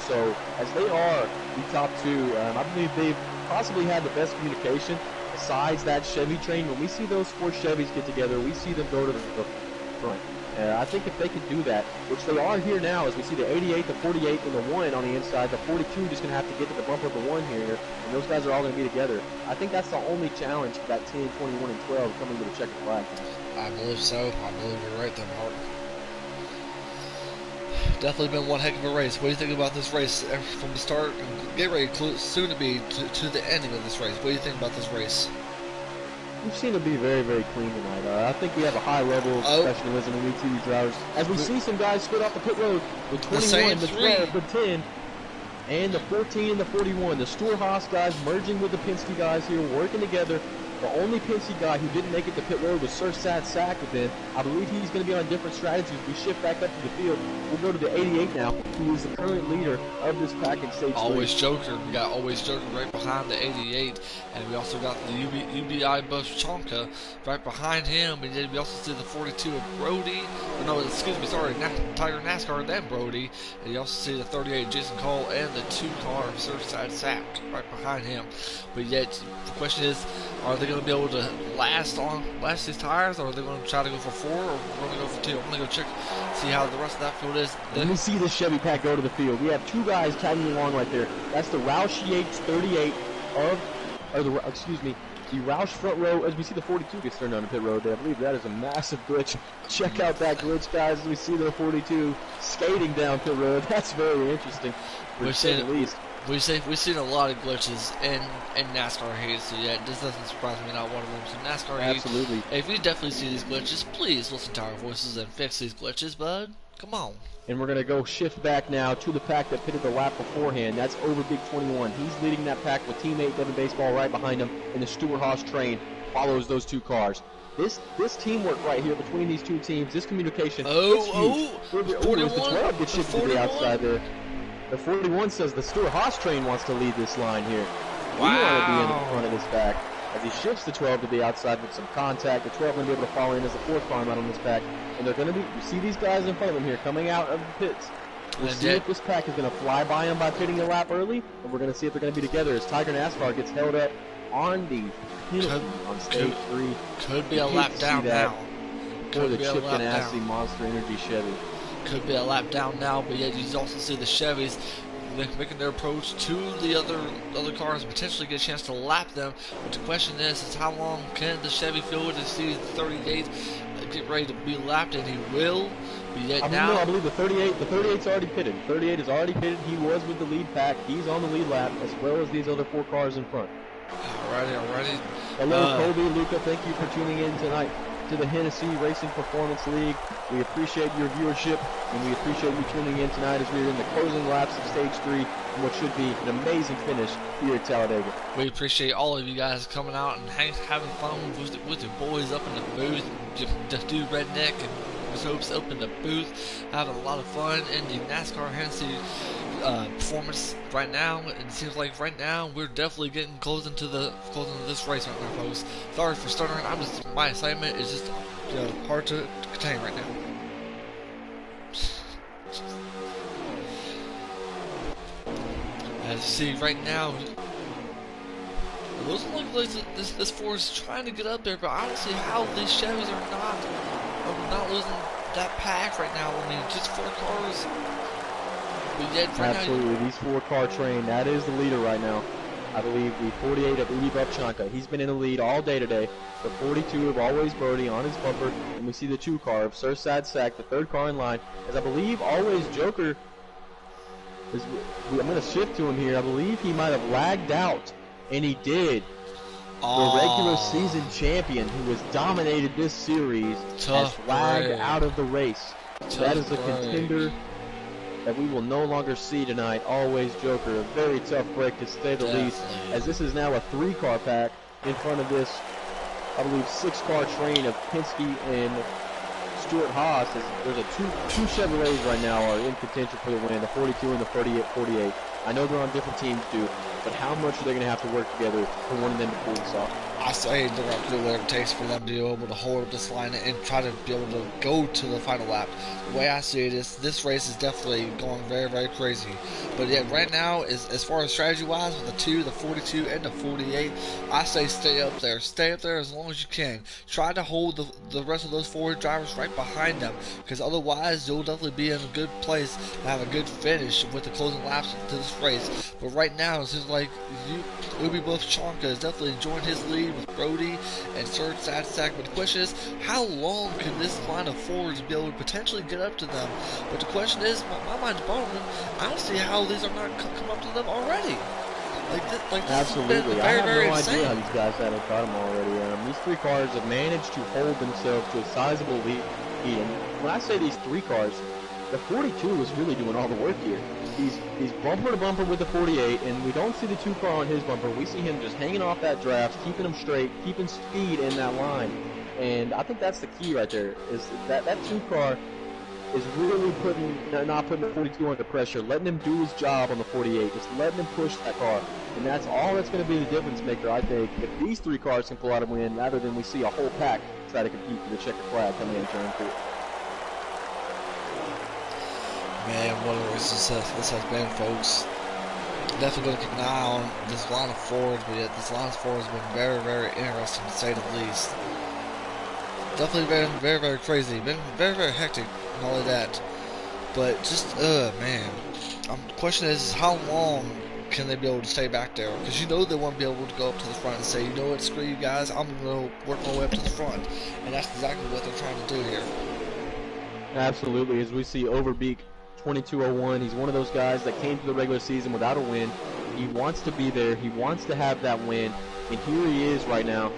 So as they are the top 2, I believe they've possibly had the best communication besides that Chevy train. When we see those 4 Chevys get together, we see them go to the front. I think if they can do that, which they are here now, as we see the 88, the 48, and the 1 on the inside, the 42 just going to have to get to the bumper of the 1 here, and those guys are all going to be together. I think that's the only challenge for that 10, 21, and 12 coming to the checkered flag. I believe so. I believe you're right there, Mark. Definitely been one heck of a race. What do you think about this race from the start and get ready soon to be to the ending of this race? What do you think about this race? We've seen it be very, very clean tonight. I think we have a high level of professionalism in ETV drivers. As we see some guys split off the pit road with 21, the 12, the 10, and the 14 and the 41. The Stewart-Haas guys merging with the Penske guys here, working together. The only Penske guy who didn't make it to pit road was Sir Sad Sack, but then I believe he's going to be on different strategies. We shift back up to the field. We'll go to the 88 now, who is the current leader of this pack in stage 3. Always Joker. We got Always Joker right behind the 88, and we also got the UBI Bus Chonka right behind him, and then we also see the 42 of Brody. No, excuse me, sorry, Tiger NASCAR and then Brody, and you also see the 38 Jason Cole and the 2-car Sir Sad Sack right behind him. But yet, the question is, are they going to be able to last these tires, or are they going to try to go for 4, or we're going to go for 2? I'm going to go check, see how the rest of that field is. Let me see the Chevy pack go to the field. We have 2 guys tagging along right there. That's the Roush Yates 38 of, or the, excuse me, The Roush front row, as we see the 42 gets turned on the pit road there. I believe that is a massive glitch. Check out that glitch, guys, as we see the 42 skating down pit road. That's very interesting, to say the least. We've seen a lot of glitches in NASCAR heat, so yeah, this doesn't surprise me, not one of them. So NASCAR heat, Absolutely. if you definitely see these glitches, please listen to our voices and fix these glitches, bud. Come on. And we're going to go shift back now to the pack that pitted the lap beforehand. That's over Big 21. He's leading that pack with teammate Devin Baseball right behind him, and the Stewart-Haas train follows those two cars. This teamwork right here between these two teams, this communication, Oh, 41, the 12 gets shifted to the outside there. The 41 says the Stewart-Haas train wants to lead this line here. Wow. We want to be in the front of this pack. As he shifts the 12 to the outside with some contact, the 12 going to be able to follow in as the fourth car out on this pack. And they're going to be, you see these guys in front of them here coming out of the pits. We'll see if this pack is going to fly by them by pitting a lap early, and we're going to see if they're going to be together as Tiger NASCAR gets held up on the penalty on stage 3. Could be a lap down now. For the Chip Ganassi Monster Energy Chevy. Could be a lap down now, but yet you also see the Chevys making their approach to the other cars, potentially get a chance to lap them. But the question is how long can the Chevy field to see the 38 get ready to be lapped, and he will. But yet I believe the 38's already pitted. 38 is already pitted. He was with the lead pack. He's on the lead lap as well as these other 4 cars in front. Alrighty. Hello, Kobe, Luca. Thank you for tuning in tonight to the Hennessy Racing Performance League. We appreciate your viewership, and we appreciate you tuning in tonight as we're in the closing laps of Stage 3 and what should be an amazing finish here at Talladega. We appreciate all of you guys coming out and having fun with your boys up in the booth. Just do Redneck and Hopes up in the booth, having a lot of fun in the NASCAR Hennessy performance right now. It seems like right now we're definitely getting close into this race right now, folks. Sorry for stuttering. My excitement is just hard to contain right now. As you see right now, it doesn't look like this Ford is trying to get up there, but I don't see how these Chevys are not losing that pack right now. I mean, just 4 cars. But yet right Absolutely, now, these 4-car train, that is the leader right now. I believe the 48 of Udi Bubchanka. He's been in the lead all day today. The 42 of Always Birdie on his bumper, and we see the 2 car of Sir Sad Sack, the 3rd car in line. As I believe Always Joker is. I'm going to shift to him here. I believe he might have lagged out, and he did. The regular season champion who has dominated this series has lagged out of the race. That is a contender that we will no longer see tonight. Always Joker. A very tough break to say the least, as this is now a 3-car pack in front of this, I believe, 6-car train of Penske and Stewart-Haas. There's two Chevrolets right now are in contention for the win, the 42 and the 48. I know they're on different teams too, but how much are they going to have to work together for one of them to pull this off? I say they're going to do whatever it takes for them to be able to hold up this line and try to be able to go to the final lap. The way I see it is this race is definitely going very, very crazy. But yet right now, as far as strategy-wise, with the 2, the 42, and the 48, I say stay up there. Stay up there as long as you can. Try to hold the rest of those 4 drivers right behind them, because otherwise you'll definitely be in a good place to have a good finish with the closing laps to this race. But right now, it seems like Udi Bubchanka is definitely enjoying his lead with Brody and Sir Sad Sack. But the question is, how long can this line of Fords be able to potentially get up to them? But the question is, my mind's boggling. I don't see how these are not come up to them already. This Absolutely. Has been I have very no insane. idea how these guys haven't caught them already. These 3 cars have managed to hold themselves to a sizable lead. And when I say these 3 cars, the 42 is really doing all the work here. He's bumper to bumper with the 48, and we don't see the 2 car on his bumper. We see him just hanging off that draft, keeping him straight, keeping speed in that line. And I think that's the key right there, is that 2 car is really not putting the 42 under pressure, letting him do his job on the 48, just letting him push that car. And that's all that's going to be the difference maker, I think, if these 3 cars can pull out a win, rather than we see a whole pack try to compete for the checkered flag coming in turn 2. Man, what a race this has been, folks. Definitely going to keep an eye on this line of Fords, but yet this line of Fords has been very, very interesting, to say the least. Definitely been very, very crazy. Been very, very hectic and all of that. But just, man. The question is, how long can they be able to stay back there? Because you know they want to be able to go up to the front and say, you know what, screw you guys, I'm going to work my way up to the front. And that's exactly what they're trying to do here. Absolutely. As we see Overbeek 2201, he's one of those guys that came to the regular season without a win. He wants to be there. He wants to have that win. And here he is right now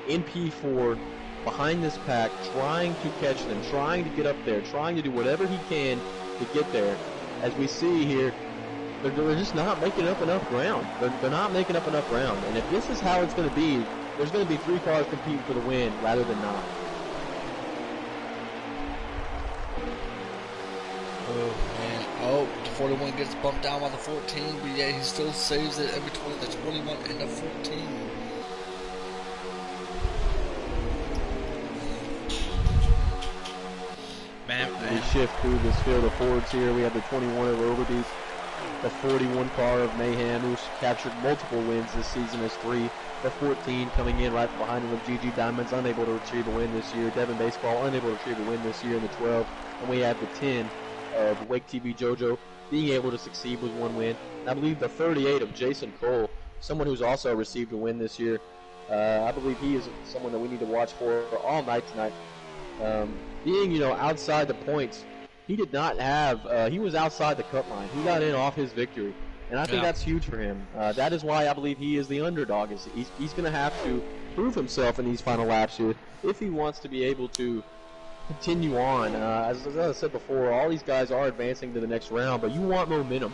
in P4 behind this pack, trying to catch them, trying to get up there, trying to do whatever he can to get there. As we see here, they're just not making up enough ground. They're not making up enough ground. And if this is how it's going to be, there's going to be 3 cars competing for the win rather than not. Oh, man. Oh, the 41 gets bumped down by the 14, but yeah, he still saves it in between the 21 and the 14. Man. We shift through this field of Fords here. We have the 21 of Overbeek, the 41 car of Mayhem, who's captured multiple wins this season as 3. The 14 coming in right behind him with GG Diamonds, unable to retrieve a win this year. Devin Baseball, unable to retrieve a win this year in the 12. And we have the 10 of Wake TV JoJo, being able to succeed with 1 win. And I believe the 38 of Jason Cole, someone who's also received a win this year. I believe he is someone that we need to watch for all night tonight. Being, outside the points, he did not have, he was outside the cut line. He got in off his victory. And I think that's huge for him. That is why I believe he is the underdog. He's going to have to prove himself in these final laps here if he wants to be able to continue on. As I said before, all these guys are advancing to the next round, but you want momentum.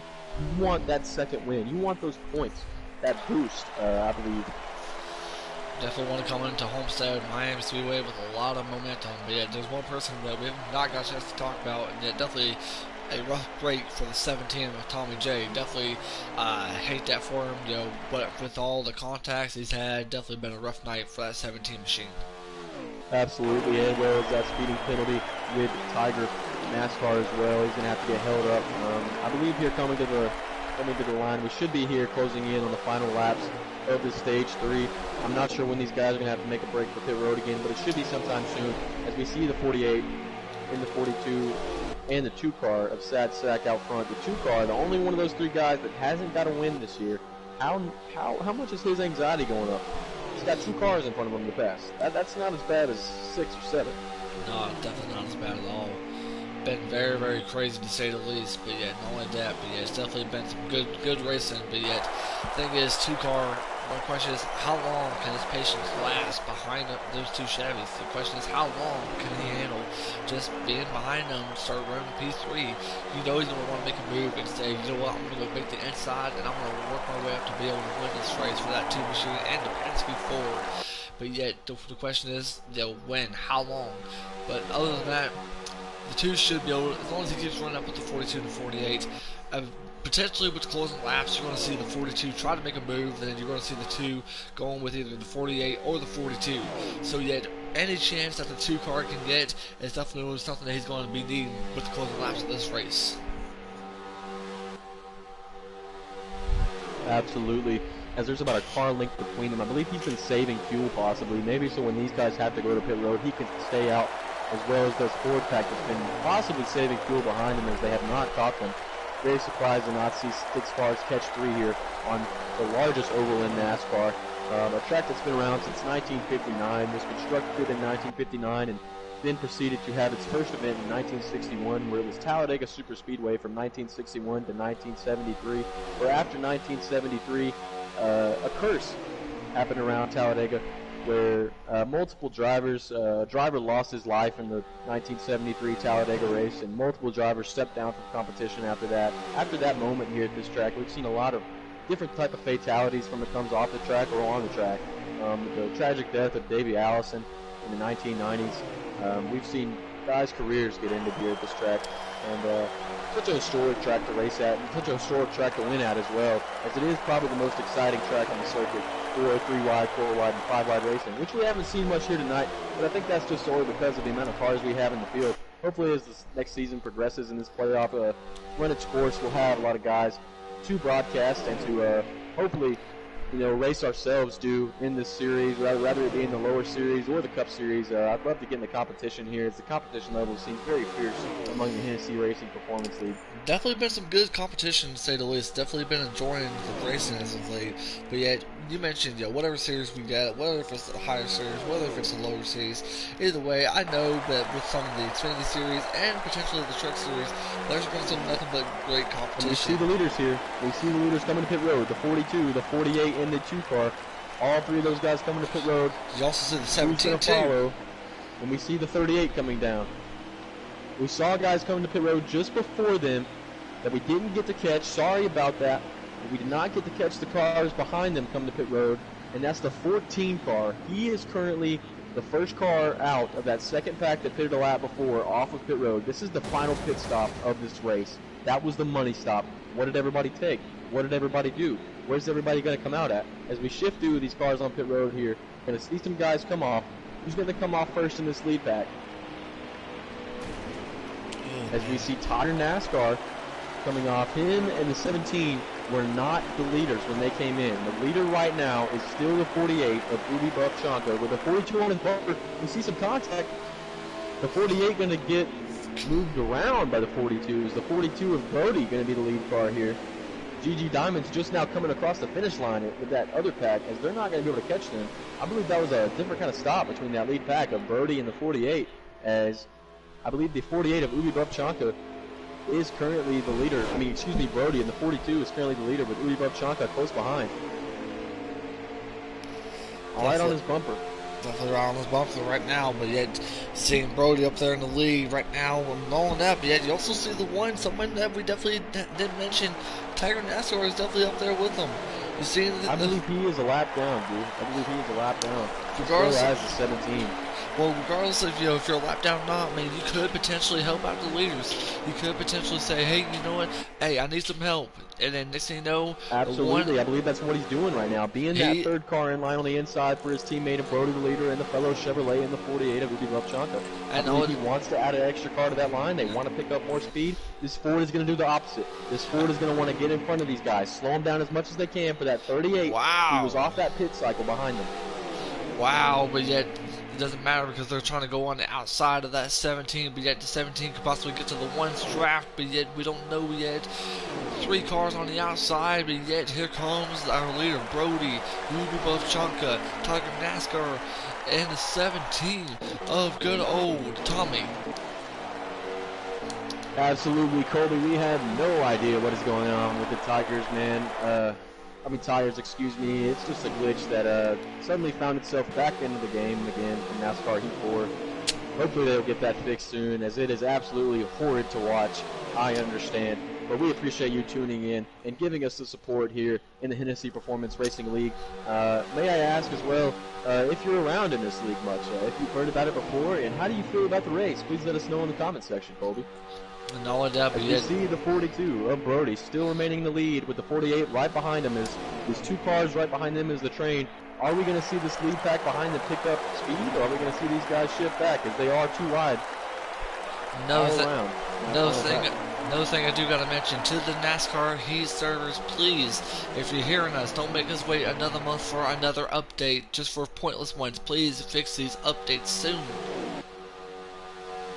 You want that second win. You want those points, that boost, I believe. Definitely want to come into Homestead, Miami Speedway with a lot of momentum. But yeah, there's one person that we have not got a chance to talk about, and yeah, definitely a rough break for the 17 with Tommy J. Definitely hate that for him, but with all the contacts he's had, definitely been a rough night for that 17 machine. Absolutely, and well as that speeding penalty with Tiger NASCAR as well. He's going to have to get held up. I believe here coming to the line, we should be here closing in on the final laps of this stage 3. I'm not sure when these guys are going to have to make a break for pit road again, but it should be sometime soon as we see the 48 in the 42 and the 2 car of Sad Sack out front. The 2 car, the only one of those 3 guys that hasn't got a win this year. How much is his anxiety going up? He's got 2 cars in front of him to pass. That's not as bad as 6 or 7. No, definitely not as bad at all. Been very, very crazy to say the least, but yet not only that, but yeah, it's definitely been some good racing, but yet the thing is, 2 car, my question is, how long can his patience last behind those 2 Chevys? The question is, how long can he handle just being behind them, start running P3? You know he's going to want to make a move and say, you know what, I'm going to go make the inside, and I'm going to work my way up to be able to win this race for that 2 machine and the Penske forward. But yet, the question is, when, how long? But other than that, the 2 should be able, as long as he keeps running up with the 42 and the 48, potentially with the closing laps, you're going to see the 42 try to make a move, and then you're going to see the 2 going with either the 48 or the 42. So yet, any chance that the 2 car can get is definitely something that he's going to be needing with the closing laps of this race. Absolutely. As there's about a car length between them. I believe he's been saving fuel possibly. Maybe so when these guys have to go to pit road, he can stay out, as well as does Ford Pack that's been possibly saving fuel behind them as they have not caught them. Very surprised to not see 6 cars catch 3 here on the largest oval in NASCAR. A track that's been around since 1959, was constructed in 1959 and then proceeded to have its first event in 1961, where it was Talladega Superspeedway from 1961 to 1973, where after 1973, a curse happened around Talladega where multiple drivers, a driver lost his life in the 1973 Talladega race, and multiple drivers stepped down from competition after that. After that moment here at this track, we've seen a lot of different type of fatalities from it comes off the track or on the track. The tragic death of Davey Allison in the 1990s. We've seen guys' careers get ended here at this track, and such a historic track to race at, and such a historic track to win at as well, as it is probably the most exciting track on the circuit for 3-wide, 4-wide, and 5-wide racing, which we haven't seen much here tonight, but I think that's just solely because of the amount of cars we have in the field. Hopefully as this next season progresses and this playoff run its course, we'll have a lot of guys to broadcast and to hopefully race ourselves do in this series, rather it be in the lower series or the Cup Series. I'd love to get in the competition here, as the competition level seems very fierce among the Hennessy Racing Performance League. Definitely been some good competition, to say the least. Definitely been enjoying the racing as of late. But yet, you mentioned, whatever series we get, whether if it's the higher series, whether if it's the lower series, either way, I know that with some of the Xfinity Series and potentially the Truck Series, there's been some nothing but great competition. And we see the leaders here. We see the leaders coming to pit road. The 42, the 48, and the 2 car. All three of those guys coming to pit road. You also see the 17 too. Follow, and we see the 38 coming down. We saw guys coming to pit road just before them that we didn't get to catch. Sorry about that. But we did not get to catch the cars behind them coming to pit road, and that's the 14 car. He is currently the first car out of that second pack that pitted a lap before off of pit road. This is the final pit stop of this race. That was the money stop. What did everybody take? What did everybody do? Where's everybody going to come out at? As we shift through these cars on pit road here, we're going to see some guys come off. Who's going to come off first in this lead pack? As we see Tiger NASCAR coming off. Him and the 17 were not the leaders when they came in. The leader right now is still the 48 of Ubi Buff Chanko. With the 42 on his bumper, we see some contact. The 48 going to get moved around by the 42. Is the 42 of Brody going to be the lead car here? GG Diamond's just now coming across the finish line with that other pack, as they're not going to be able to catch them. I believe that was a different kind of stop between that lead pack of Brody and the 48, as I believe the 48 of Ubi Buff Chanko is currently the leader. Brody, and the 42 is currently the leader, with Ubi Buff Chanko close behind. Right on his bumper. Definitely right on his bumper right now, but yet seeing Brody up there in the lead right now, and all that, but yet you also see someone that we definitely didn't mention. Tiger NASCAR is definitely up there with him. You see, I believe he is a lap down, dude. I believe he is a lap down. Regardless as the 17. Well, regardless of if you're a lap down or not, I mean, you could potentially help out the leaders. You could potentially say, hey, you know what? Hey, I need some help. And then next thing you know, absolutely, I believe that's what he's doing right now. Being that third car in line on the inside for his teammate and Brody the leader, and the fellow Chevrolet in the 48 of Ubi Buff Chanko. I believe he wants to add an extra car to that line. They want to pick up more speed. This Ford is going to do the opposite. This Ford is going to want to get in front of these guys, slow them down as much as they can for that 38. Wow. He was off that pit cycle behind them. Wow, but yet it doesn't matter because they're trying to go on the outside of that 17, but yet the 17 could possibly get to the ones draft, but yet we don't know yet. 3 cars on the outside, but yet here comes our leader, Brody, Ubi Buff Chanko, Tiger NASCAR, and the 17 of good old Tommy. Absolutely, Colby. We have no idea what is going on with the Tigers, man. Tires, excuse me. It's just a glitch that suddenly found itself back into the game again from NASCAR Heat 4. Hopefully they'll get that fixed soon, as it is absolutely horrid to watch. I understand. But we appreciate you tuning in and giving us the support here in the Hennessy Performance Racing League. May I ask as well, if you're around in this league much, if you've heard about it before, and how do you feel about the race? Please let us know in the comment section, Colby. And all of that, but you see the 42 of Brody still remaining in the lead, with the 48 right behind him. There's 2 cars right behind them is the train. Are we going to see this lead pack behind them pick up speed, or are we going to see these guys shift back, as they are too wide? Another thing I do got to mention to the NASCAR Heat servers, please, if you're hearing us, don't make us wait another month for another update just for pointless ones. Please fix these updates soon.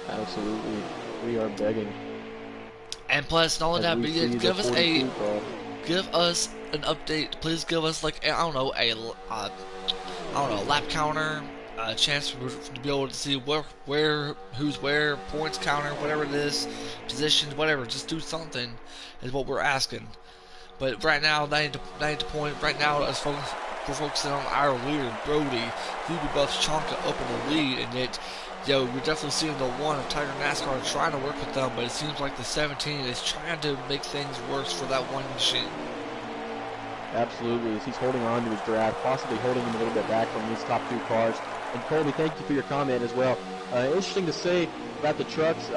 Absolutely. We are begging. And plus, not only that, but give us an update. Please give us a lap counter, a chance to be able to see who's where, points counter, whatever it is, positions, whatever. Just do something is what we're asking. But right now, 90 point. Right now, we're focusing on our leader, Brody, Ubi Buff Chanko up in the lead, and yet. We're definitely seeing the one of Tiger NASCAR trying to work with them, but it seems like the 17 is trying to make things worse for that one machine. Absolutely, as he's holding on to his draft, possibly holding him a little bit back from these top 2 cars. And Colby, thank you for your comment as well. Interesting to say about the trucks.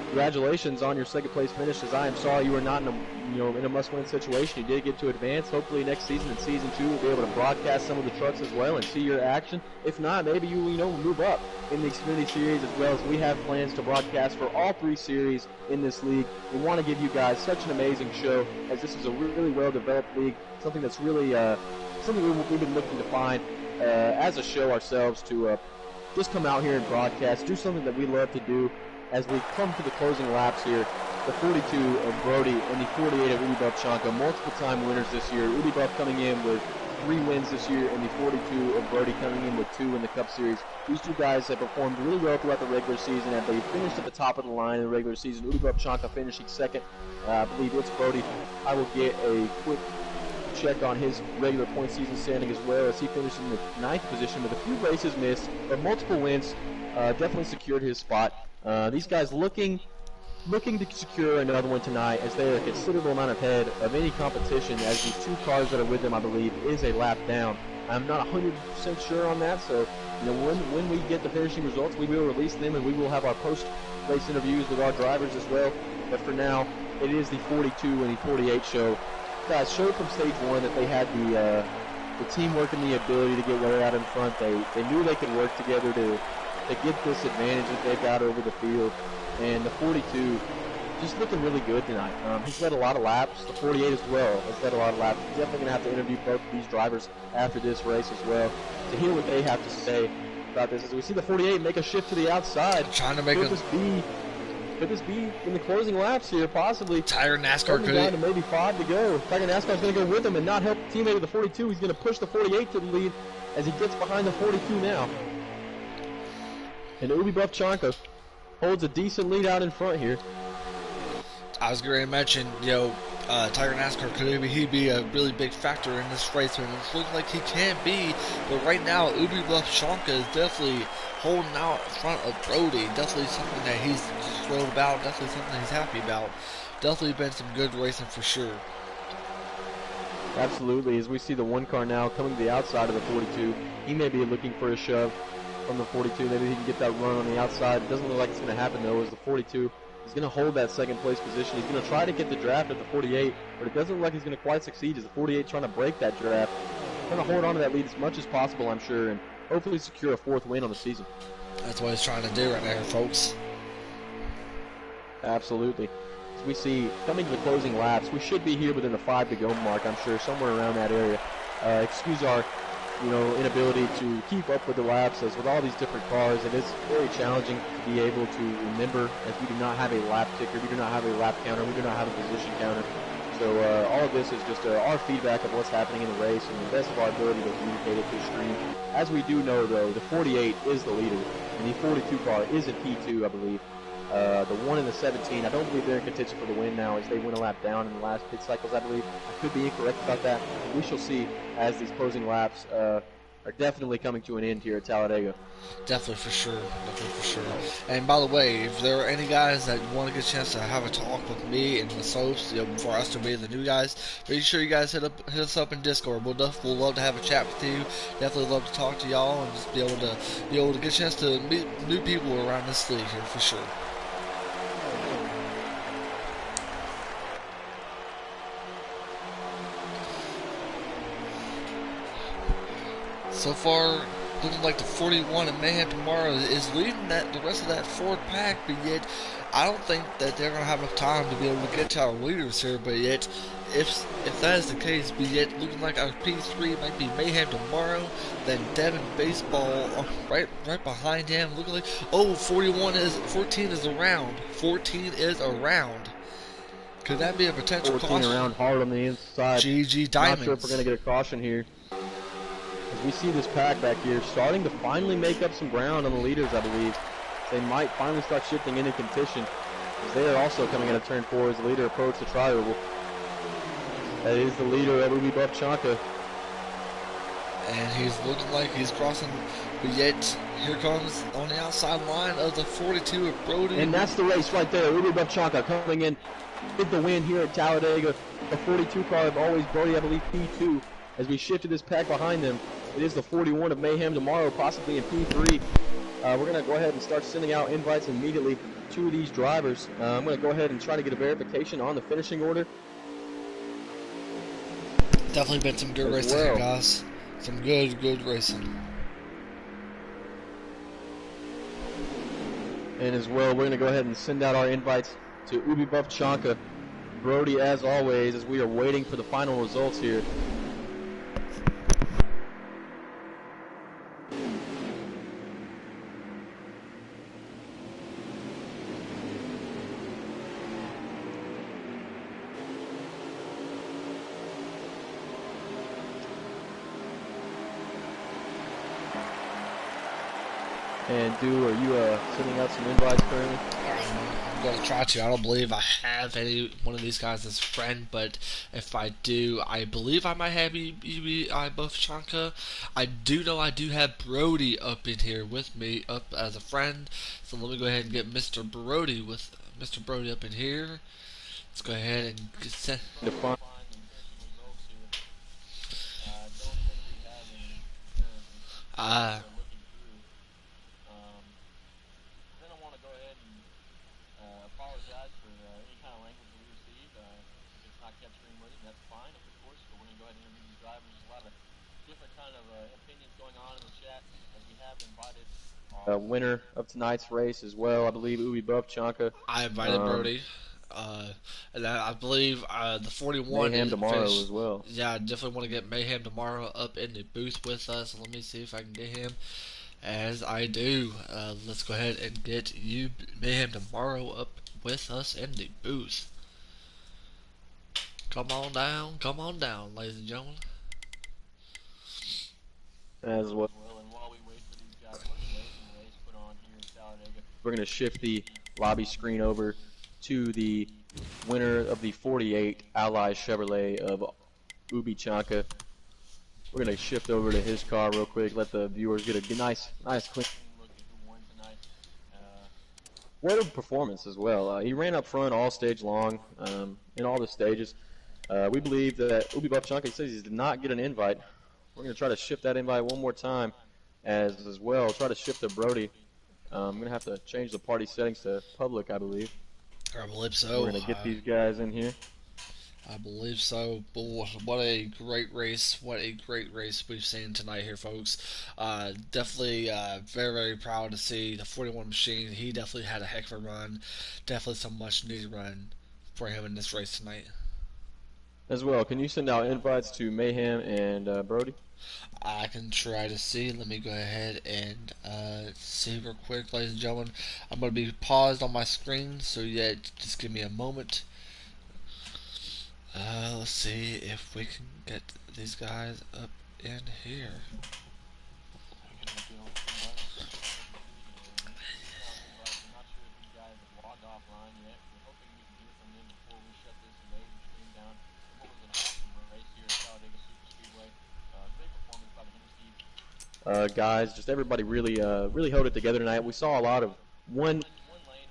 Congratulations on your second place finish. As I am sorry you were not in a must-win situation. You did get to advance. Hopefully next season, in season 2, we'll be able to broadcast some of the trucks as well and see your action. If not, maybe you move up in the Xfinity Series, as well as we have plans to broadcast for all 3 series in this league. We want to give you guys such an amazing show, as this is a really well-developed league, something that's really something we've been looking to find as a show ourselves to just come out here and broadcast, do something that we love to do as we come to the closing laps here. The 42 of Brody and the 48 of Ubi Buff-Chanka, multiple-time winners this year. Ubi Buff coming in with 3 wins this year, and the 42 of Brody coming in with 2 in the Cup Series. These two guys have performed really well throughout the regular season, and they finished at the top of the line in the regular season. Ubi Buff-Chanka finishing second. I believe it's Brody. I will get a quick check on his regular point season standing as well, as he finished in the 9th position with a few races missed, but multiple wins. Definitely secured his spot. These guys looking to secure another one tonight, as they are a considerable amount ahead of any competition, as these 2 cars that are with them, I believe, is a lap down. I'm not 100% sure on that, so when we get the finishing results, we will release them, and we will have our post-race interviews with our drivers as well. But for now, it is the 42 and the 48 show. Guys, showed from stage 1 that they had the teamwork and the ability to get way out in front. They knew they could work together to get this advantage that they've got over the field. And the 42 just looking really good tonight. He's led a lot of laps. The 48 as well has led a lot of laps. We're definitely going to have to interview both of these drivers after this race as well to hear what they have to say about this. As we see the 48 make a shift to the outside. Trying to make Could this be in the closing laps here, possibly? Tiger NASCAR could. Down to maybe 5 to go. Tiger NASCAR is going to go with him and not help the teammate of the 42. He's going to push the 48 to the lead as he gets behind the 42 now. And Ubi Buff-Chanka holds a decent lead out in front here. I was going to mention, Tiger NASCAR, could he be a really big factor in this race? And it's looking like he can be, but right now, Ubi Buff-Chanka is definitely holding out in front of Brody. Definitely something that he's thrilled about, definitely something he's happy about. Definitely been some good racing for sure. Absolutely, as we see the 1 car now coming to the outside of the 42, he may be looking for a shove from the 42. Maybe he can get that run on the outside. It doesn't look like it's going to happen, though, as the 42 is going to hold that second place position. He's going to try to get the draft at the 48, but it doesn't look like he's going to quite succeed, as the 48 trying to break that draft. Trying to hold on to that lead as much as possible, I'm sure, and hopefully secure a 4th win on the season. That's what he's trying to do right there, folks. Absolutely. As we see, coming to the closing laps, we should be here within the 5 to go mark, I'm sure, somewhere around that area. Excuse our inability to keep up with the laps, as with all these different cars, it is very challenging to be able to remember, as we do not have a lap ticker, we do not have a lap counter, we do not have a position counter. So all of this is just our feedback of what's happening in the race, and the best of our ability to communicate it through stream. As we do know, though, the 48 is the leader, and the 42 car is in P2, I believe. The 1 and the 17, I don't believe they're in contention for the win now, as they went a lap down in the last pit cycles, I believe. I could be incorrect about that. We shall see as these closing laps are definitely coming to an end here at Talladega. Definitely for sure. And by the way, if there are any guys that want to get a chance to have a talk with me and the Soaps, for us to be the new guys, make sure you guys hit us up in Discord. We'll love to have a chat with you. Definitely love to talk to y'all and just be able to get a chance to meet new people around this league here for sure. So far, looking like the 41 and Mayhem tomorrow is leading the rest of that Ford pack, but yet I don't think that they're going to have enough time to be able to get to our leaders here, but yet if that is the case, but yet looking like our P3 might be Mayhem tomorrow, then Devin Baseball right behind him, looking like, 14 is around. 14 is around. Could that be a potential 14 caution? around hard on the inside. GG Diamonds. Not sure if we're going to get a caution here. As we see this pack back here starting to finally make up some ground on the leaders, I believe. They might finally start shifting into contention, as they are also coming out of turn 4 as the leader approaches the tri-oval. That is the leader of Ubi Buff-Chanka. And he's looking like he's crossing, but yet here comes on the outside line of the 42 of Brody. And that's the race right there. Ubi Buff-Chanka coming in with the win here at Talladega. The 42 car of always Brody, I believe, P2. As we shift to this pack behind them, it is the 41 of Mayhem tomorrow, possibly in P3. We're going to go ahead and start sending out invites immediately to these drivers. I'm going to go ahead and try to get a verification on the finishing order. Definitely been some good racing here, guys. Some good racing. And as well, we're going to go ahead and send out our invites to Ubi Buff-Chanka. Brody, as always, as we are waiting for the final results here. And are you sending out some invites currently? I'm going to try to. I don't believe I have any one of these guys as friend, but if I do, I believe I might have I both Chanka. I do know I do have Brody up in here with me, up as a friend. So let me go ahead and get Mr. Brody up in here. Let's go ahead and get set. Define. Uh, Winner of tonight's race as well. I believe Ubi Buff Chanka. I invited Brody. Uh, and I believe the 41 Mayhem is tomorrow finished. as well. Yeah, I definitely want to get Mayhem tomorrow up in the booth with us. Let me see if I can get him. As I do, let's go ahead and get you Mayhem tomorrow up with us in the booth. Come on down, ladies and gentlemen. As well. We're going to shift the lobby screen over to the winner of the 48 Ally Chevrolet of Ubi Chanka. We're going to shift over to his car real quick, let the viewers get a nice clean look at who won tonight. What a performance as well. He ran up front all stage long in all the stages. We believe that Ubi Buff Chanka says he did not get an invite. We're going to try to shift that invite one more time as well. Try to shift to Brody. I'm going to have to change the party settings to public, I believe. I believe so. We're going to get these guys in here. I believe so. Boy, what a great race. What a great race we've seen tonight here, folks. Definitely very, very proud to see the 41 machine. He definitely had a heck of a run. Definitely some much needed run for him in this race tonight. As well, can you send out invites to Mayhem and Brody? I can try to see. Let me go ahead and see real quick, ladies and gentlemen. I'm going to be paused on my screen, so yeah, just give me a moment. Let's see if we can get these guys up in here. Guys, just everybody really held it together tonight. We saw a lot of one lane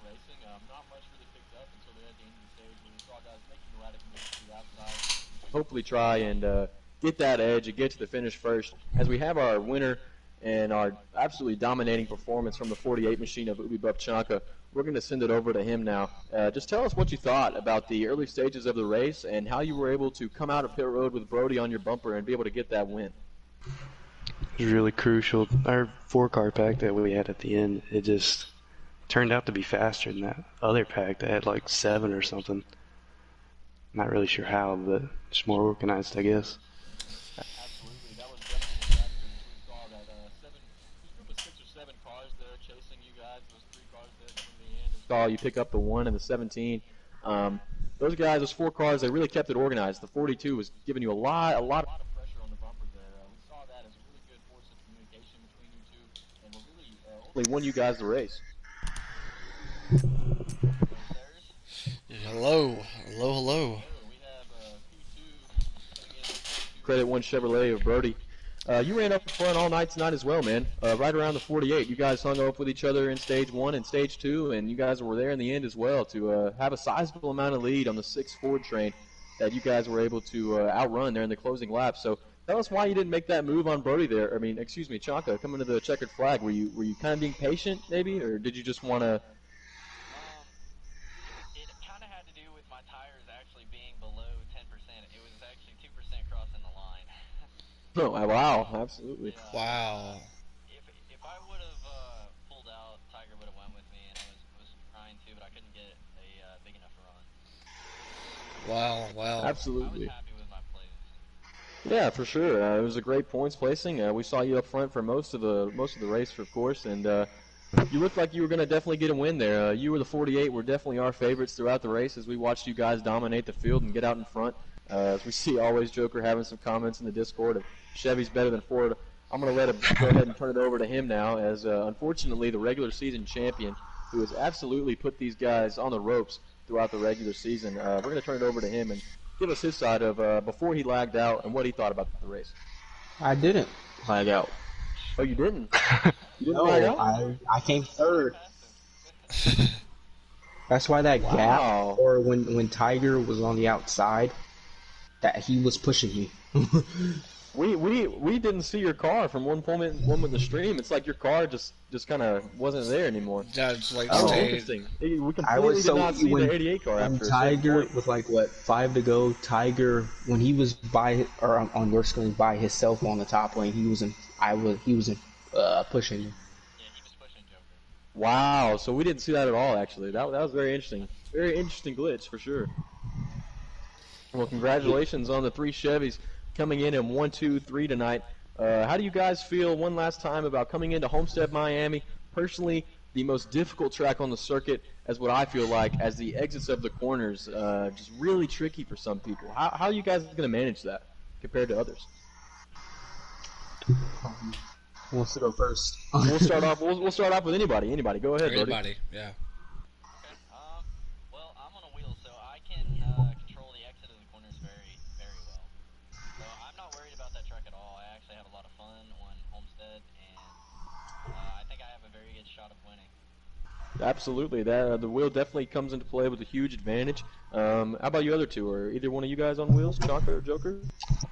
racing. Not much really picked up until they're at the end of the stage, where we saw guys making erratic moves to the outside. Hopefully try and get that edge and get to the finish first. As we have our winner and our absolutely dominating performance from the 48 machine of Ubi Buff Chanka, we're going to send it over to him now. Just tell us what you thought about the early stages of the race and how you were able to come out of pit road with Brody on your bumper and be able to get that win. It was really crucial. Our 4-car pack that we had at the end, it just turned out to be faster than that other pack that had like 7 or something. Not really sure how, but it's more organized, I guess. Absolutely, that was definitely faster. We saw that group of 6 or 7 cars there chasing you guys. Those 3 cars there coming to the end. Saw you pick up the 1 and the 17. Those guys, those 4 cars, they really kept it organized. The 42 was giving you a lot of pressure on the bumpers there. We saw that as a really good force of communication between you two, and will really ultimately won you guys the race. Hello. Credit one Chevrolet of Brody. You ran up front all night tonight as well, man. Right around the 48. You guys hung up with each other in stage 1 and stage 2, and you guys were there in the end as well to have a sizable amount of lead on the 6 Ford train that you guys were able to outrun there in the closing lap. So tell us why you didn't make that move on Brody there. I mean, excuse me, Chanka, coming to the checkered flag. Were you kind of being patient maybe, or did you just want to? It kind of had to do with my tires actually being below 10%. It was actually 2% crossing the line. Oh, wow, absolutely. Wow. If I would have pulled out, Tiger would have went with me, and I was trying to, but I couldn't get a big enough run. Wow. Absolutely. I was happy with my place. Yeah, for sure. It was a great points placing. We saw you up front for most of the race, of course, and you looked like you were going to definitely get a win there. You were the 48 were definitely our favorites throughout the race as we watched you guys dominate the field and get out in front. As we see Always Joker having some comments in the Discord of Chevy's better than Ford. I'm going to let him go ahead and turn it over to him now, as unfortunately the regular season champion, who has absolutely put these guys on the ropes throughout the regular season. We're going to turn it over to him and give us his side of before he lagged out and what he thought about the race. I didn't lag out. Oh, you didn't? You didn't lag No, out? I came third. That's why that Wow. gap, or when Tiger was on the outside, that he was pushing me. We didn't see your car from one moment in the stream. It's like your car just kind of wasn't there anymore. Yeah, it's like That was stayed. interesting. We I completely was did not see the 88 car when after a certain Tiger point. with like what 5 to go. Tiger, when he was by or on your screen by himself on the top lane, he was pushing me. Yeah, he was pushing Joker. Wow, so we didn't see that at all, actually. That was very interesting. Very interesting glitch, for sure. Well, congratulations on the 3 Chevys coming in 1, 2, 3 tonight. How do you guys feel one last time about coming into Homestead, Miami? Personally, the most difficult track on the circuit, as what I feel like, as the exits of the corners, just really tricky for some people. How are you guys going to manage that compared to others? Who wants to go first? We'll start off. We'll start off with anybody. Anybody, go ahead, Brody. Anybody, yeah. Okay. Well, I'm on a wheel, so I can control the exit of the corners very, very well. So I'm not worried about that track at all. I actually have a lot of fun on Homestead, and I think I have a very good shot of winning. Absolutely, that the wheel definitely comes into play with a huge advantage. How about you other two? Are either one of you guys on wheels, Chaka or Joker?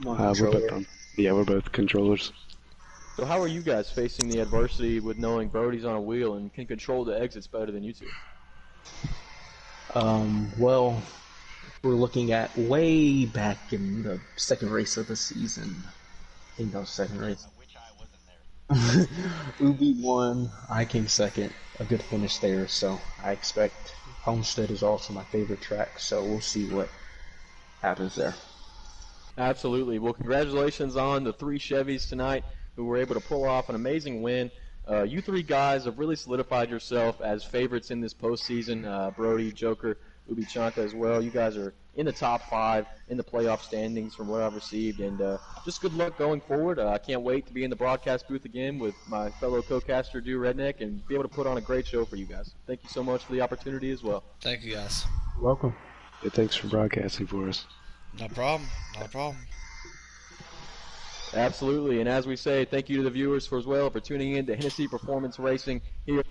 We're both controllers. So how are you guys facing the adversity with knowing Brody's on a wheel and can control the exits better than you two? Well, we're looking at way back in the second race of the season. I think that was the second race. Which I wasn't there. Ubi won, I came second. A good finish there, so I expect Homestead is also my favorite track, so we'll see what happens there. Absolutely. Well, congratulations on the 3 Chevys tonight who were able to pull off an amazing win. You 3 guys have really solidified yourself as favorites in this postseason. Brody, Joker, Ubi Chanka as well. You guys are in the top 5 in the playoff standings from what I've received, and just good luck going forward. I can't wait to be in the broadcast booth again with my fellow co-caster, Dew Redneck, and be able to put on a great show for you guys. Thank you so much for the opportunity as well. Thank you, guys. You're welcome. Yeah, thanks for broadcasting for us. No problem. No problem. Absolutely, and as we say, thank you to the viewers for as well for tuning in to Hennessy Performance Racing here